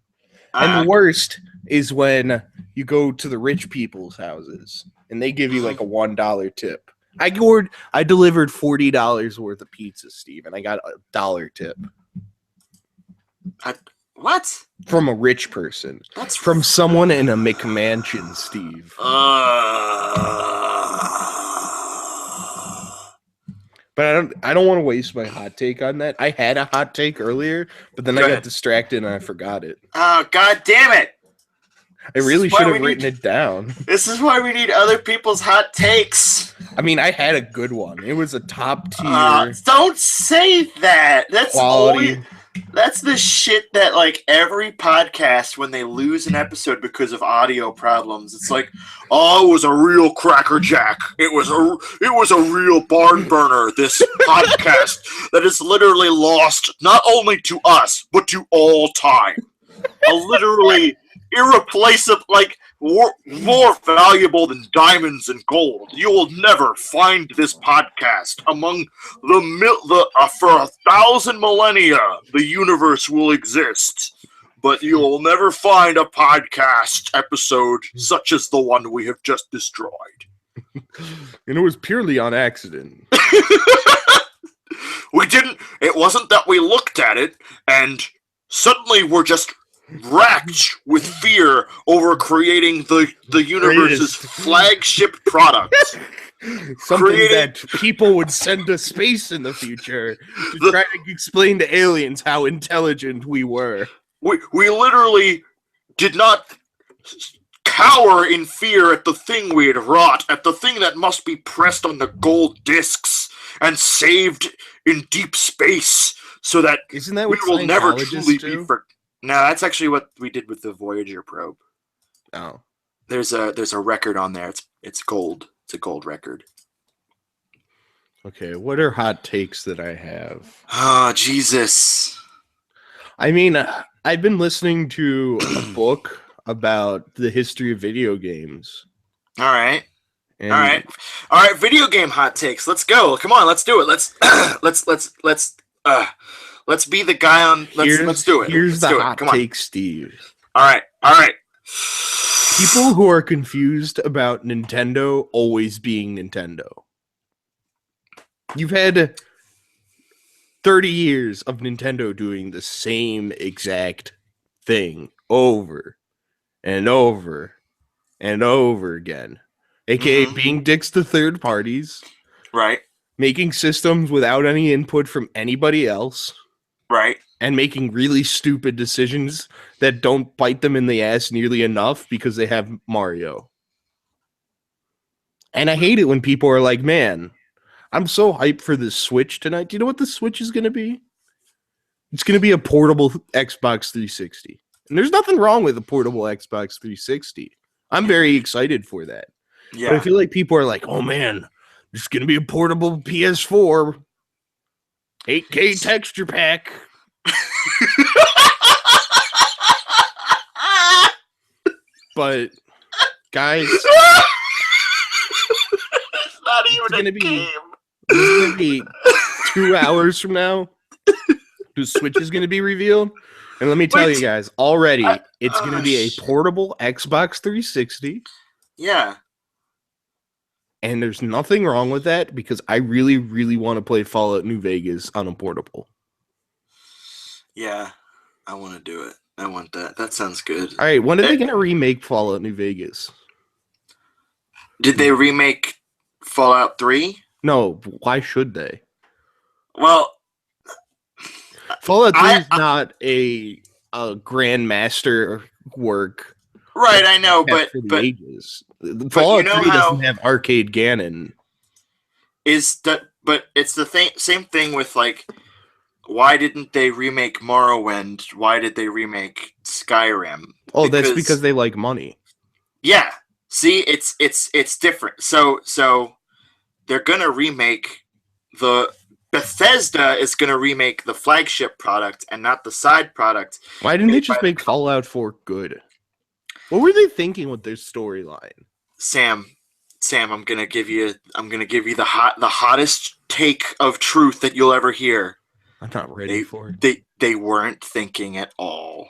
And the worst is when you go to the rich people's houses and they give you like a $1 tip. I delivered $40 worth of pizza, Steve, and I got $1 tip. What? From a rich person. That's from someone in a McMansion, Steve. But I don't want to waste my hot take on that. I had a hot take earlier, but then I got distracted and I forgot it. Oh, God damn it. I really should have written it down. This is why we need other people's hot takes. I mean, I had a good one. It was a top tier. Don't say that. That's quality. That's the shit that, like, every podcast, when they lose an episode because of audio problems, it's like, oh, it was a real crackerjack. It was a real barn burner, this podcast that is literally lost not only to us, but to all time. A literally irreplaceable, like, more valuable than diamonds and gold. You will never find this podcast among for 1,000 millennia. The universe will exist, but you will never find a podcast episode such as the one we have just destroyed. And it was purely on accident. We didn't. It wasn't that we looked at it and suddenly we're just racked with fear over creating the universe's flagship product. Something that people would send to space in the future to try to explain to aliens how intelligent we were. We literally did not cower in fear at the thing we had wrought, at the thing that must be pressed on the gold discs and saved in deep space so that Isn't that what we will never truly do? be No, that's actually what we did with the Voyager probe. Oh. There's a record on there. It's gold. It's a gold record. Okay, what are hot takes that I have? Oh, Jesus. I mean, I've been listening to a book about the history of video games. All right. All right, video game hot takes. Let's go. Come on, let's do it. Let's be the guy on. Let's do it. Here's the hot take, Steve. All right. People who are confused about Nintendo always being Nintendo. You've had 30 years of Nintendo doing the same exact thing over and over and over again. aka being dicks to third parties. Right. Making systems without any input from anybody else. Right. And making really stupid decisions that don't bite them in the ass nearly enough because they have Mario. And I hate it when people are like, man, I'm so hyped for the Switch tonight. Do you know what the Switch is going to be? It's going to be a portable Xbox 360. And there's nothing wrong with a portable Xbox 360. I'm very excited for that. Yeah. But I feel like people are like, oh man, there's going to be a portable PS4. 8K texture pack. But guys, it's not even a game. It's going to be 2 hours from now. The Switch is going to be revealed. And let me tell you guys, already, it's going to be a portable Xbox 360. Yeah. And there's nothing wrong with that because I really, really want to play Fallout New Vegas on a portable. Yeah, I want to do it. I want that. That sounds good. All right, when are they going to remake Fallout New Vegas? Did they remake Fallout 3? No, why should they? Well, Fallout 3 is not a grandmaster work. Right, I know, but ages. Fallout 3 doesn't have Arcade Ganon. But it's the same thing with like, why didn't they remake Morrowind? Why did they remake Skyrim? Oh, that's because they like money. Yeah. See, it's different. So they're gonna remake Bethesda is gonna remake the flagship product and not the side product. Why didn't they just make Fallout 4 good? What were they thinking with their storyline? Sam, I'm gonna give you the hottest take of truth that you'll ever hear. I'm not ready for it. They weren't thinking at all.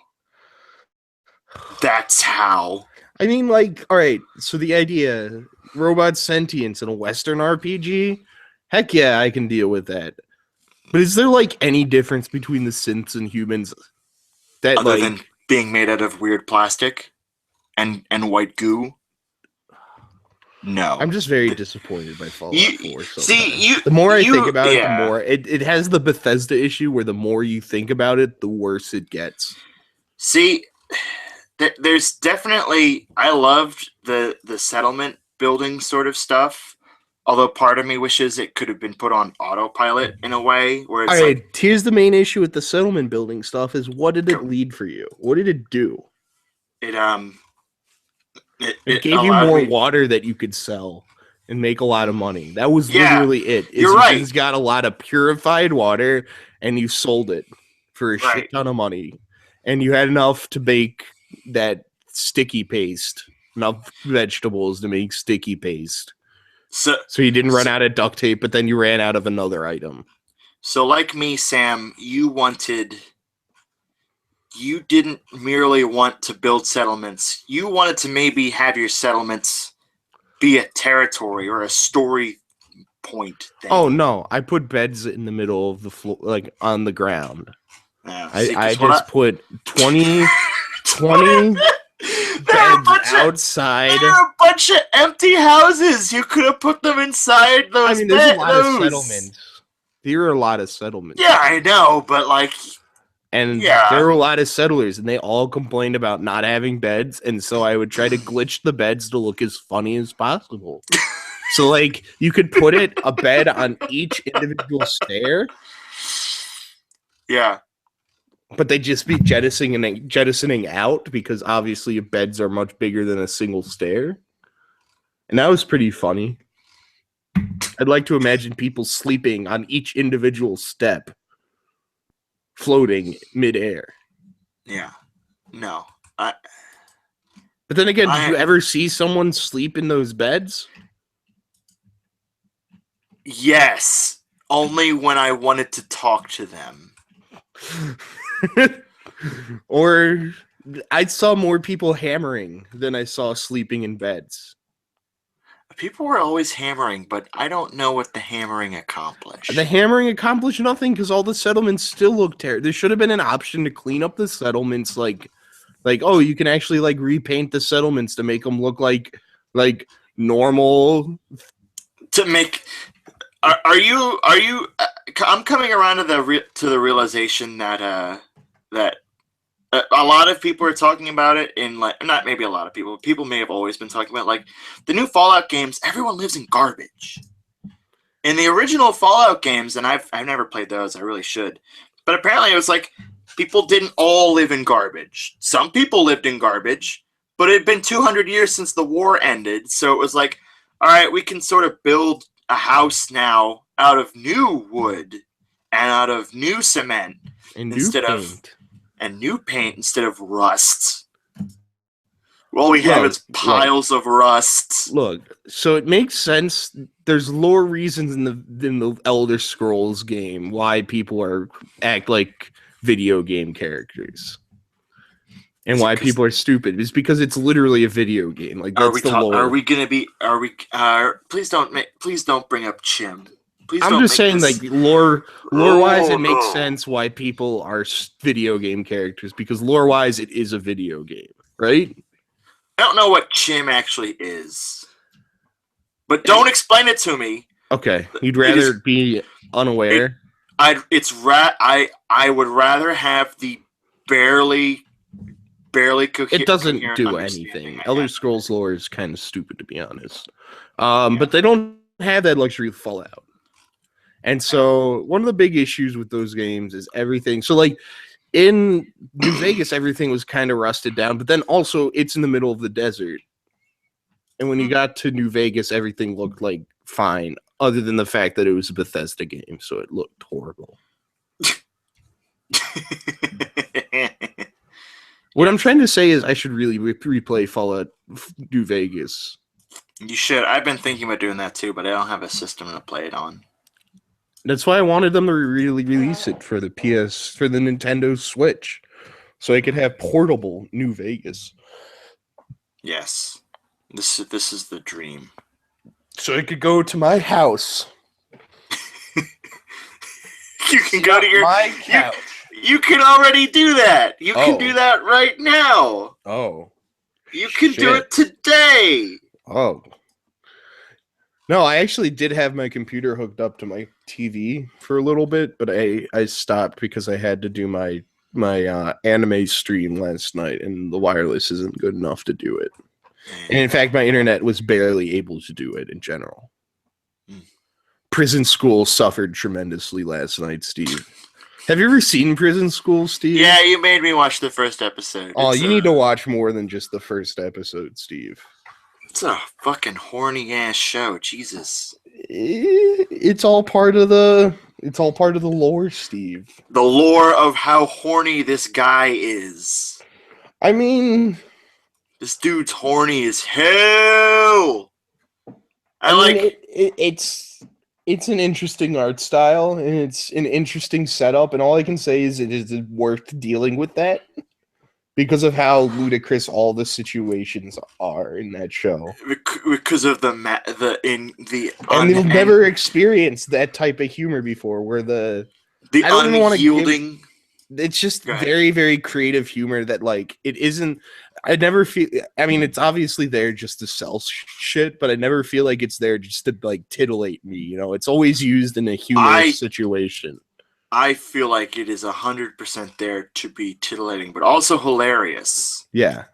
That's how. I mean, like, all right, so the idea, robot sentience in a Western RPG, heck yeah, I can deal with that. But is there, like, any difference between the synths and humans that, other than being made out of weird plastic and white goo? No. I'm just very disappointed by Fallout 4. The more I think about it, the more it has the Bethesda issue where the more you think about it, the worse it gets. See, there's definitely, I loved the settlement building sort of stuff. Although part of me wishes it could have been put on autopilot in a way where it's right, here's the main issue with the settlement building stuff is what did it lead for you? What did it do? It gave you more water that you could sell and make a lot of money. That was literally it. You're right. You got a lot of purified water and you sold it for a shit ton of money. And you had enough to bake that sticky paste, enough vegetables to make sticky paste. So you didn't run out of duct tape, but then you ran out of another item. So like me, Sam, you didn't merely want to build settlements. You wanted to maybe have your settlements be a territory or a story point thing. Oh, no. I put beds in the middle of the floor, like on the ground. I just put 20 beds outside. There are a bunch of empty houses. You could have put them inside those. I mean, there's a lot of settlements. There are a lot of settlements. Yeah, I know, but like... And there were a lot of settlers, and they all complained about not having beds, and so I would try to glitch the beds to look as funny as possible. So, like, you could put a bed on each individual stair. Yeah. But they'd just be jettisoning out, because obviously beds are much bigger than a single stair. And that was pretty funny. I'd like to imagine people sleeping on each individual step. Floating midair. Yeah. No. But then again, did you ever see someone sleep in those beds? Yes. Only when I wanted to talk to them. Or I saw more people hammering than I saw sleeping in beds. People were always hammering, but I don't know what the hammering accomplished. The hammering accomplished nothing because all the settlements still look terrible. There should have been an option to clean up the settlements, like oh, you can actually like repaint the settlements to make them look like normal. To make, are you? I'm coming around to the realization that that a lot of people are talking about it in like, not maybe a lot of people. People may have always been talking about like the new Fallout games. Everyone lives in garbage. In the original Fallout games, and I've never played those. I really should. But apparently, it was like people didn't all live in garbage. Some people lived in garbage, but it had been 200 years since the war ended. So it was like, all right, we can sort of build a house now out of new wood and out of new cement And instead of new paint instead of rust. All we have is piles of rust. Look, so it makes sense. There's lore reasons in the Elder Scrolls game why people act like video game characters. And why people are stupid is because it's literally a video game. Like that's the lore. Are we gonna be? Are we? Please don't bring up Chim. Please I'm don't just saying, this... like lore-wise, it makes sense why people are video game characters because lore-wise, it is a video game, right? I don't know what Chim actually is, but don't explain it to me. Okay, you'd rather be unaware. I would rather have the barely coherent. It doesn't do anything. Elder Scrolls lore is kind of stupid, to be honest. But they don't have that luxury of Fallout. And so one of the big issues with those games is everything. So like in New Vegas, everything was kind of rusted down, but then also it's in the middle of the desert. And when you got to New Vegas, everything looked like fine, other than the fact that it was a Bethesda game, so it looked horrible. What I'm trying to say is I should really replay Fallout New Vegas. You should. I've been thinking about doing that too, but I don't have a system to play it on. That's why I wanted them to really release it for the Nintendo Switch, so I could have portable New Vegas. Yes, this is the dream. So I could go to my house. You can go to my couch. You can already do that. You can do that right now. Oh, you can do it today. Oh. No, I actually did have my computer hooked up to my TV for a little bit, but I stopped because I had to do my anime stream last night, and the wireless isn't good enough to do it. And in fact, my internet was barely able to do it in general. Prison School suffered tremendously last night, Steve. Have you ever seen Prison School, Steve? Yeah, you made me watch the first episode. Oh, you need to watch more than just the first episode, Steve. It's a fucking horny ass show, Jesus. It's all part of the lore, Steve. The lore of how horny this guy is. I mean, this dude's horny as hell. It's an interesting art style and it's an interesting setup, and all I can say is it is worth dealing with that. Because of how ludicrous all the situations are in that show. Because of and you've never experienced that type of humor before, where the unyielding. It's just very, very creative humor that like it isn't. I never feel. I mean, it's obviously there just to sell shit, but I never feel like it's there just to like titillate me. You know, it's always used in a humorous situation. I feel like it is 100% there to be titillating, but also hilarious. Yeah.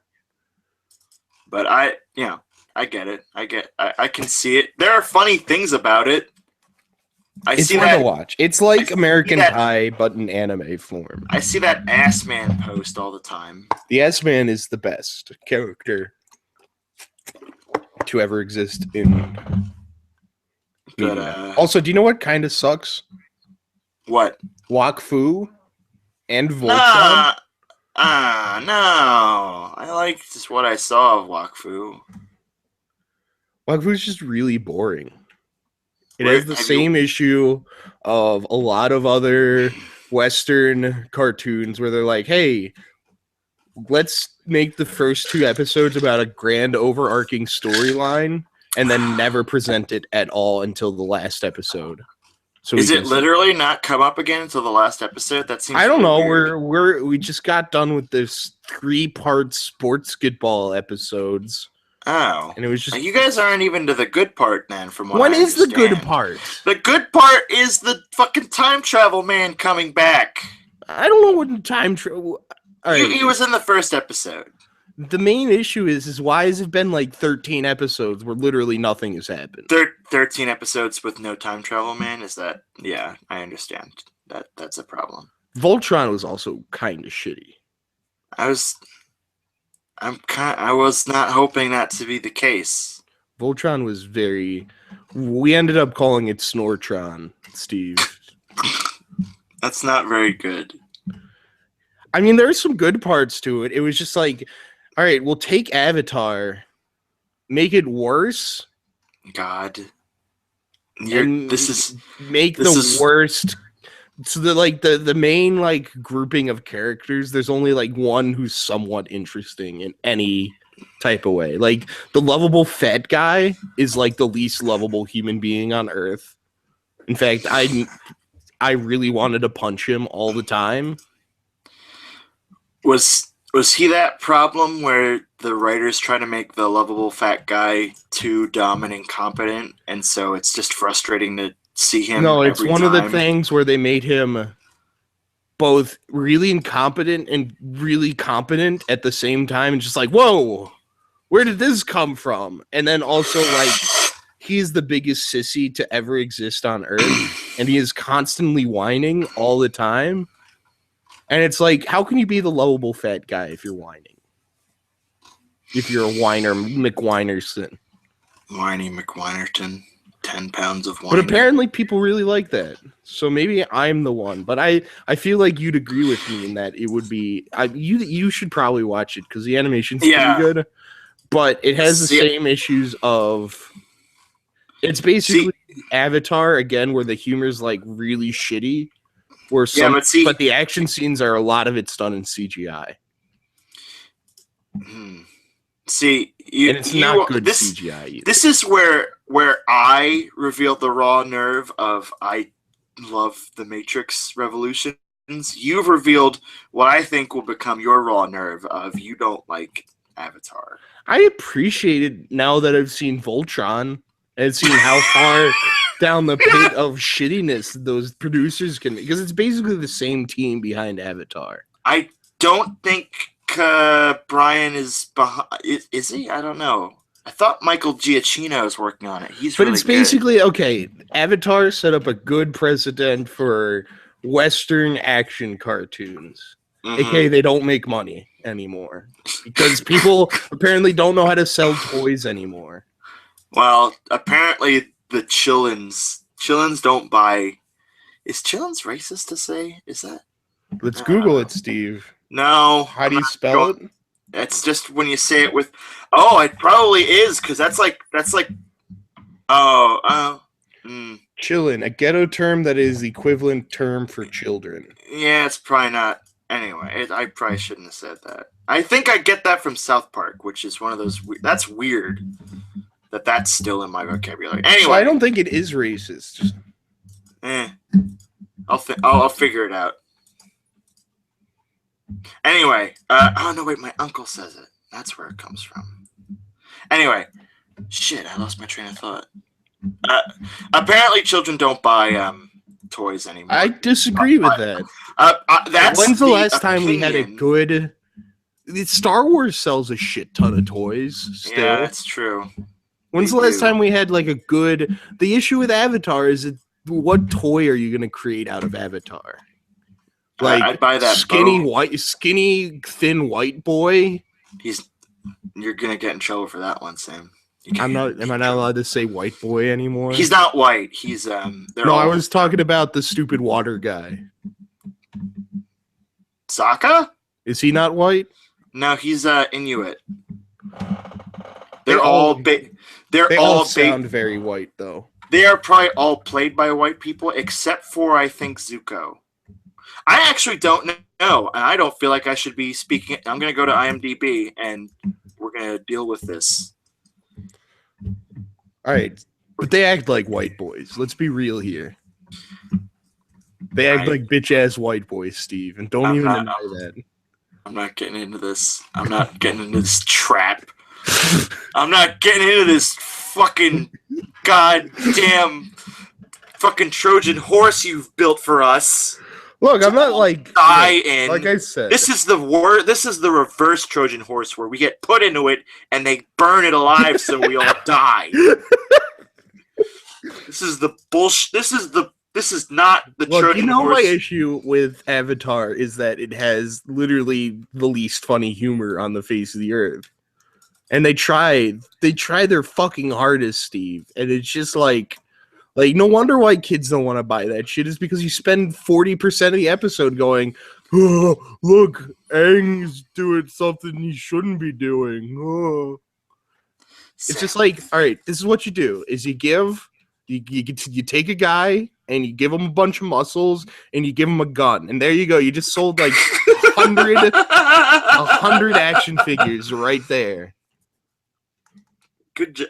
But I get it. I can see it. There are funny things about it. It's fun to watch. It's like American Pie, but in anime form. I see that Ass Man post all the time. The Ass Man is the best character to ever exist in. But, also, do you know what kind of sucks? What? Wakfu and Voltron? No. I like just what I saw of Wakfu. Wakfu is just really boring. It has the same issue of a lot of other Western cartoons where they're like, hey, let's make the first 2 episodes about a grand overarching storyline and then never present it at all until the last episode. So is it literally not come up again until the last episode? That seems. I don't know. We just got done with this 3-part sportsbasketball episodes. Oh. And it was just... You guys aren't even to the good part, then, from what I understand. What is the good part? The good part is the fucking time travel man coming back. I don't know what time travel... He was in the first episode. The main issue is why has it been like 13 episodes where literally nothing has happened? 13 episodes with no time travel man? Is that... Yeah, I understand. That's a problem. Voltron was also kind of shitty. I was not hoping that to be the case. Voltron was very... We ended up calling it Snortron, Steve. That's not very good. I mean, there's some good parts to it. It was just like, all right, we'll take Avatar, make it worse. God. This is worst. So the main like grouping of characters, there's only like one who's somewhat interesting in any type of way. Like the lovable fat guy is like the least lovable human being on Earth. In fact, I really wanted to punch him all the time. Was he that problem where the writers try to make the lovable fat guy too dumb and incompetent, and so it's just frustrating to see him? No, it's one of the things where they made him both really incompetent and really competent at the same time, and just like, whoa, where did this come from? And then also like he's the biggest sissy to ever exist on Earth, and he is constantly whining all the time. And it's like, how can you be the lovable fat guy if you're whining? If you're a whiner, McWhinerson. Whiny McWhinerton. 10 pounds of wine. But apparently people really like that. So maybe I'm the one. But I feel like you'd agree with me in that it would be... You should probably watch it because the animation's pretty good. But it has the same issues of... It's basically Avatar, again, where the humor's like really shitty. But the action scenes are a lot of it's done in CGI. See, and it's not good CGI either. This is where I revealed the raw nerve of I love the Matrix Revolutions. You've revealed what I think will become your raw nerve of you don't like Avatar. I appreciate it now that I've seen Voltron and seen how far down the pit of shittiness those producers can, because it's basically the same team behind Avatar. I don't think Brian is behind. Is he? I don't know. I thought Michael Giacchino is working on it. But it's basically okay. Avatar set up a good precedent for Western action cartoons. AKA they don't make money anymore because people apparently don't know how to sell toys anymore. Well, apparently the Chillins don't buy. Is Chillins racist to say? Is that? Let's Google it, Steve. No. How do you spell it? It's just when you say it with. Oh, it probably is because that's like. Chillin, a ghetto term that is the equivalent term for children. Yeah, it's probably not. Anyway, I probably shouldn't have said that. I think I get that from South Park, which is one of those. That's weird. That's still in my vocabulary. Anyway, so I don't think it is racist. I'll figure it out. Anyway, oh no, wait, my uncle says it. That's where it comes from. Anyway, shit, I lost my train of thought. Apparently, children don't buy toys anymore. I disagree with that. When's the last time we had a good? Star Wars sells a shit ton of toys. Still. Yeah, that's true. When's the last time we had like a good? The issue with Avatar is that what toy are you going to create out of Avatar? Like I'd buy that skinny, thin white boy. You're gonna get in trouble for that one, Sam. Am I not allowed to say white boy anymore? He's not white. He's I was talking about the stupid water guy. Sokka? Is he not white? No, he's Inuit. They all sound very white though. They are probably all played by white people, except for I think Zuko. I actually don't know, and I don't feel like I should be speaking. I'm going to go to IMDb, and we're going to deal with this. All right, but they act like white boys. Let's be real here. They act like bitch-ass white boys, Steve, and don't even deny that. I'm not getting into this. I'm not getting into this trap. I'm not getting into this fucking goddamn fucking Trojan horse you've built for us. Look, I'm not like die in. Like I said, this is the reverse Trojan horse where we get put into it and they burn it alive so we all die. This is the bullshit. This is not the Trojan horse. My issue with Avatar is that it has literally the least funny humor on the face of the earth. And they try their fucking hardest, Steve. And it's just like no wonder why kids don't want to buy that shit is because you spend 40% of the episode going, oh, look, Aang's doing something he shouldn't be doing. Oh. It's just like, all right, this is what you do is you take a guy and you give him a bunch of muscles and you give him a gun. And there you go. You just sold like 100 action figures right there. Good job.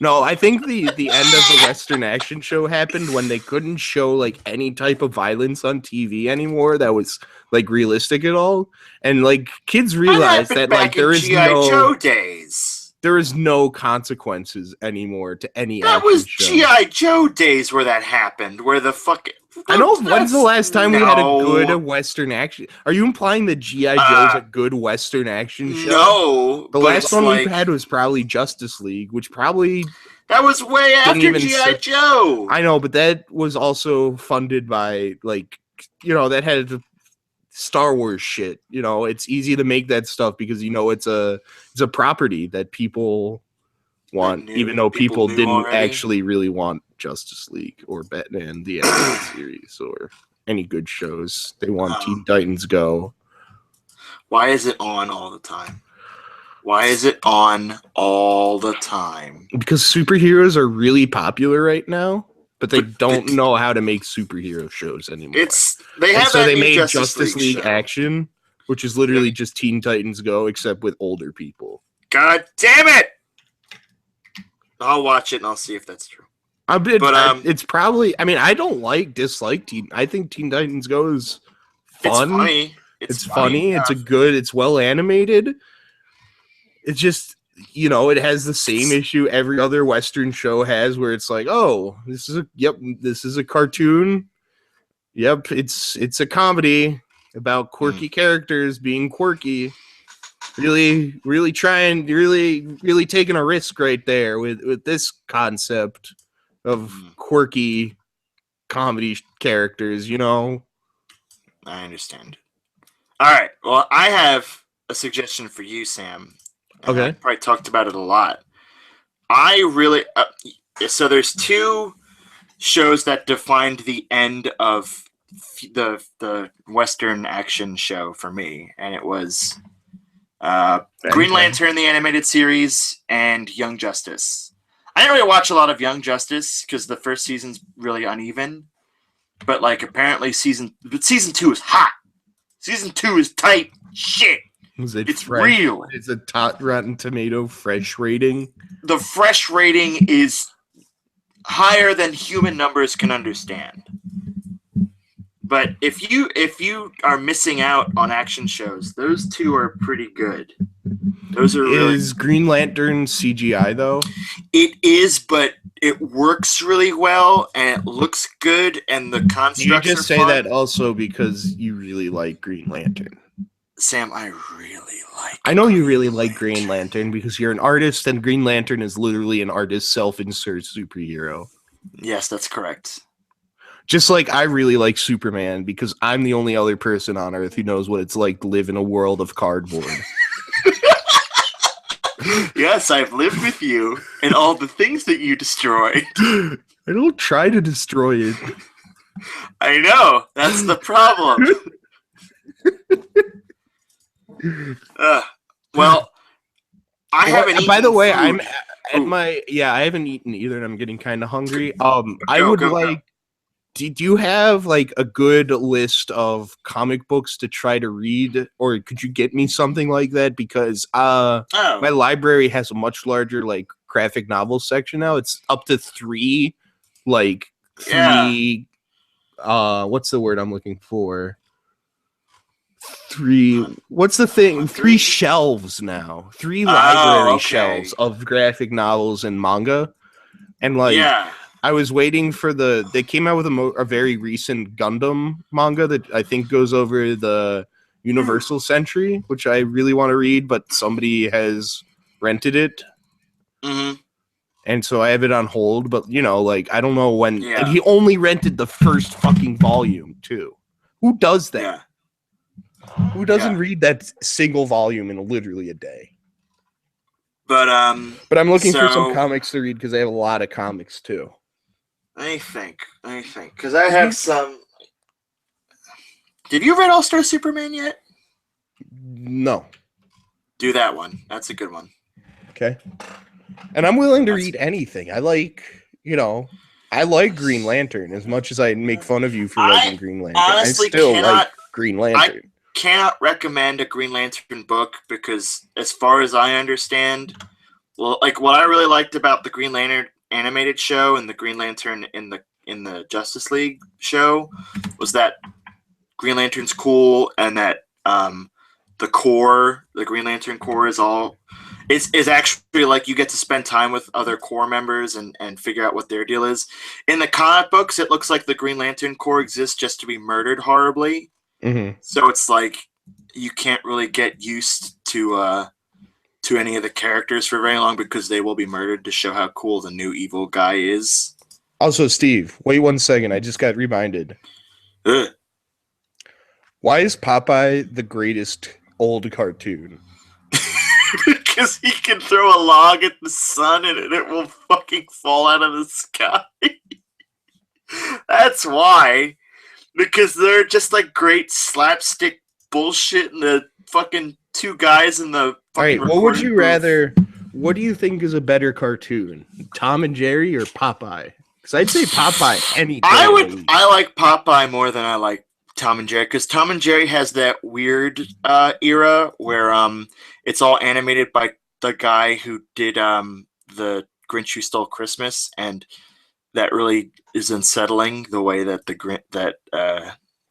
No, I think the end of the Western action show happened when they couldn't show like any type of violence on TV anymore that was like realistic at all. And like kids realized that like there is G.I. Joe days. There is no consequences anymore to any action show. That was G.I. Joe days where that happened, where the fuck... I know. When's the last time we had a good Western action? Are you implying that G.I. Joe's a good Western action show? No. The last one we had was probably Justice League, which probably... That was way after G.I. Joe! I know, but that was also funded by, like, that had Star Wars shit. It's easy to make that stuff because, it's a property that people want, even though people didn't actually really want Justice League or Batman the animated series or any good shows. They want Teen Titans Go. Why is it on all the time? Why is it on all the time? Because superheroes are really popular right now, but they don't know how to make superhero shows anymore. They made Justice League Action, which is literally just Teen Titans Go, except with older people. God damn it! I'll watch it and I'll see if that's true. It's probably. I mean, I don't dislike Teen. I think Teen Titans Go is fun. It's funny. It's funny. Yeah. It's well animated. It's just it has the same issue every other Western show has, where it's like, oh, this is a cartoon. Yep, it's a comedy about quirky characters being quirky. Really, really trying, really taking a risk right there with this concept of quirky comedy characters, I understand. All right. Well, I have a suggestion for you, Sam. Okay. I probably talked about it a lot. I really... so there's two shows that defined the end of the Western action show for me, and it was Green Lantern, the animated series, and Young Justice. I didn't really watch a lot of Young Justice because the first season's really uneven. But like apparently season 2 is hot. Season 2 is tight shit. It's fresh? Real. It's a Rotten Tomato fresh rating. The fresh rating is higher than human numbers can understand. But if you are missing out on action shows, those two are pretty good. Those are Is Green Lantern CGI though? It is, but it works really well and it looks good and the constructs You just are say fun. that also because you really like Green Lantern. Sam, I really like I know you really like Green Lantern because you're an artist and Green Lantern is literally an artist self-insert superhero. Yes, that's correct. Just like I really like Superman because I'm the only other person on Earth who knows what it's like to live in a world of cardboard. Yes, I've lived with you and all the things that you destroyed. I don't try to destroy it. I know. That's the problem. Well, I haven't eaten By the way, food. I'm at my... Yeah, I haven't eaten either and I'm getting kind of hungry. I would like... Do you have like a good list of comic books to try to read, or could you get me something like that? Because my library has a much larger like graphic novel section now. It's up to three. What's the word I'm looking for? What's the thing? 3 shelves now. 3 library shelves of graphic novels and manga. And I was waiting for they came out with a very recent Gundam manga that I think goes over the Universal Century, which I really want to read, but somebody has rented it. Mm-hmm. And so I have it on hold, but I don't know when. Yeah. And he only rented the first fucking volume too. Who does that? Yeah. Who doesn't read that single volume in literally a day? But I'm looking for some comics to read because I have a lot of comics too. Let me think. Because I have some. Did you read All-Star Superman yet? No. Do that one. That's a good one. Okay. And I'm willing to read anything. I like Green Lantern as much as I make fun of you for liking Green Lantern. Honestly, I still like Green Lantern. I cannot recommend a Green Lantern book because, as far as I understand, what I really liked about the Green Lantern animated show and the Green Lantern in the Justice League show was that Green Lantern's cool and that the Green Lantern core is actually like you get to spend time with other core members and figure out what their deal is. In the comic books, it looks like the Green Lantern core exists just to be murdered horribly. Mm-hmm. So it's like you can't really get used to any of the characters for very long because they will be murdered to show how cool the new evil guy is. Also, Steve, wait 1 second. I just got reminded. Why is Popeye the greatest old cartoon? Because he can throw a log at the sun and it will fucking fall out of the sky. That's why. Because they're just like great slapstick bullshit and the fucking 2 guys in the fucking All right, what would you rather? What do you think is a better cartoon? Tom and Jerry or Popeye? Because I'd say Popeye any day. I like Popeye more than I like Tom and Jerry because Tom and Jerry has that weird era where it's all animated by the guy who did the Grinch Who Stole Christmas, and that really is unsettling the way that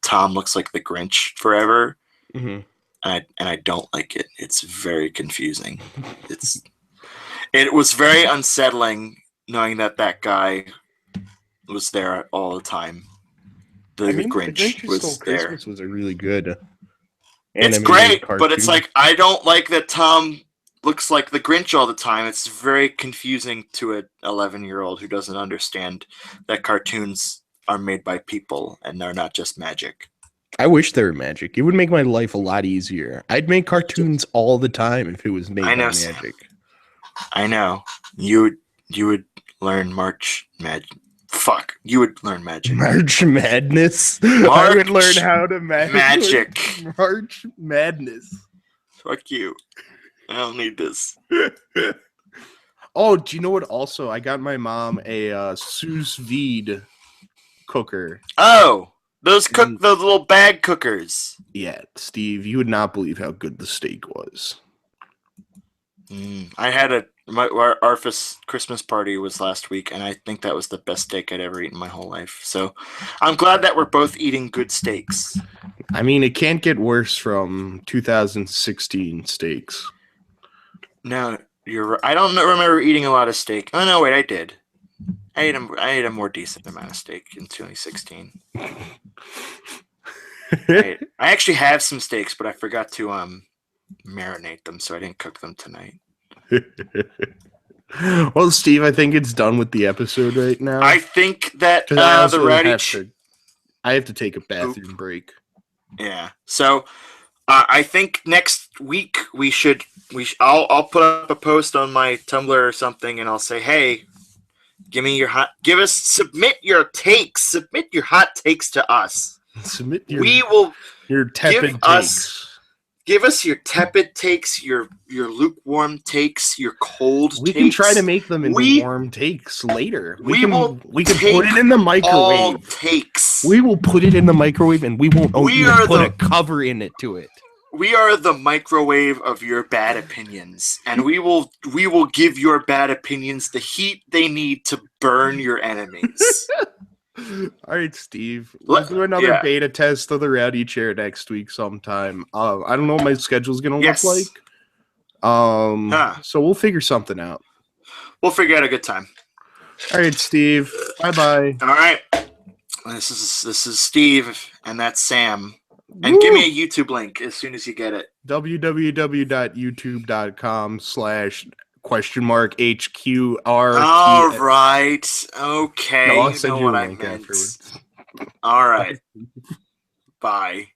Tom looks like the Grinch forever. Mm-hmm. And I don't like it. It's very confusing. It was very unsettling knowing that guy was there all the time. The Grinch was there. Christmas was a really good. It's great, cartoon. But it's like I don't like that Tom looks like the Grinch all the time. It's very confusing to an 11-year-old who doesn't understand that cartoons are made by people and they're not just magic. I wish they were magic. It would make my life a lot easier. I'd make cartoons all the time if it was made by magic. I know. You would learn March Magic. Fuck. You would learn magic. March Madness? I would learn how to magic. March Madness. Fuck you. I don't need this. Oh, do you know what? Also, I got my mom a sous vide cooker. Oh, those little bag cookers. Yeah, Steve, you would not believe how good the steak was. I had our Arfus Christmas party was last week, and I think that was the best steak I'd ever eaten in my whole life. So I'm glad that we're both eating good steaks. I mean, it can't get worse from 2016 steaks. No, you're right. I don't remember eating a lot of steak. Oh, no, wait, I did. I ate a more decent amount of steak in 2016. I actually have some steaks, but I forgot to marinate them, so I didn't cook them tonight. Well, Steve, I think it's done with the episode right now. I think that the Rowdy... I have to take a bathroom break. Yeah. So I think next week I'll put up a post on my Tumblr or something, and I'll say, hey, submit your takes. Submit your hot takes to us. Submit your tepid takes. Give us your tepid takes, your lukewarm takes, your cold takes. We can try to make them into warm takes later. We can put it in the microwave. All takes. We will put it in the microwave, and we won't put a cover in it to it. We are the microwave of your bad opinions, and we will give your bad opinions the heat they need to burn your enemies. All right, Steve. We'll do another beta test of the Rowdy chair next week sometime. I don't know what my schedule's gonna look like. So we'll figure something out. We'll figure out a good time. All right, Steve. Bye-bye. All right. This is Steve, and that's Sam. And give me a YouTube link as soon as you get it. www.youtube.com/?HQR. All right. Okay. No, I'll send you a what link afterwards. All right. Bye.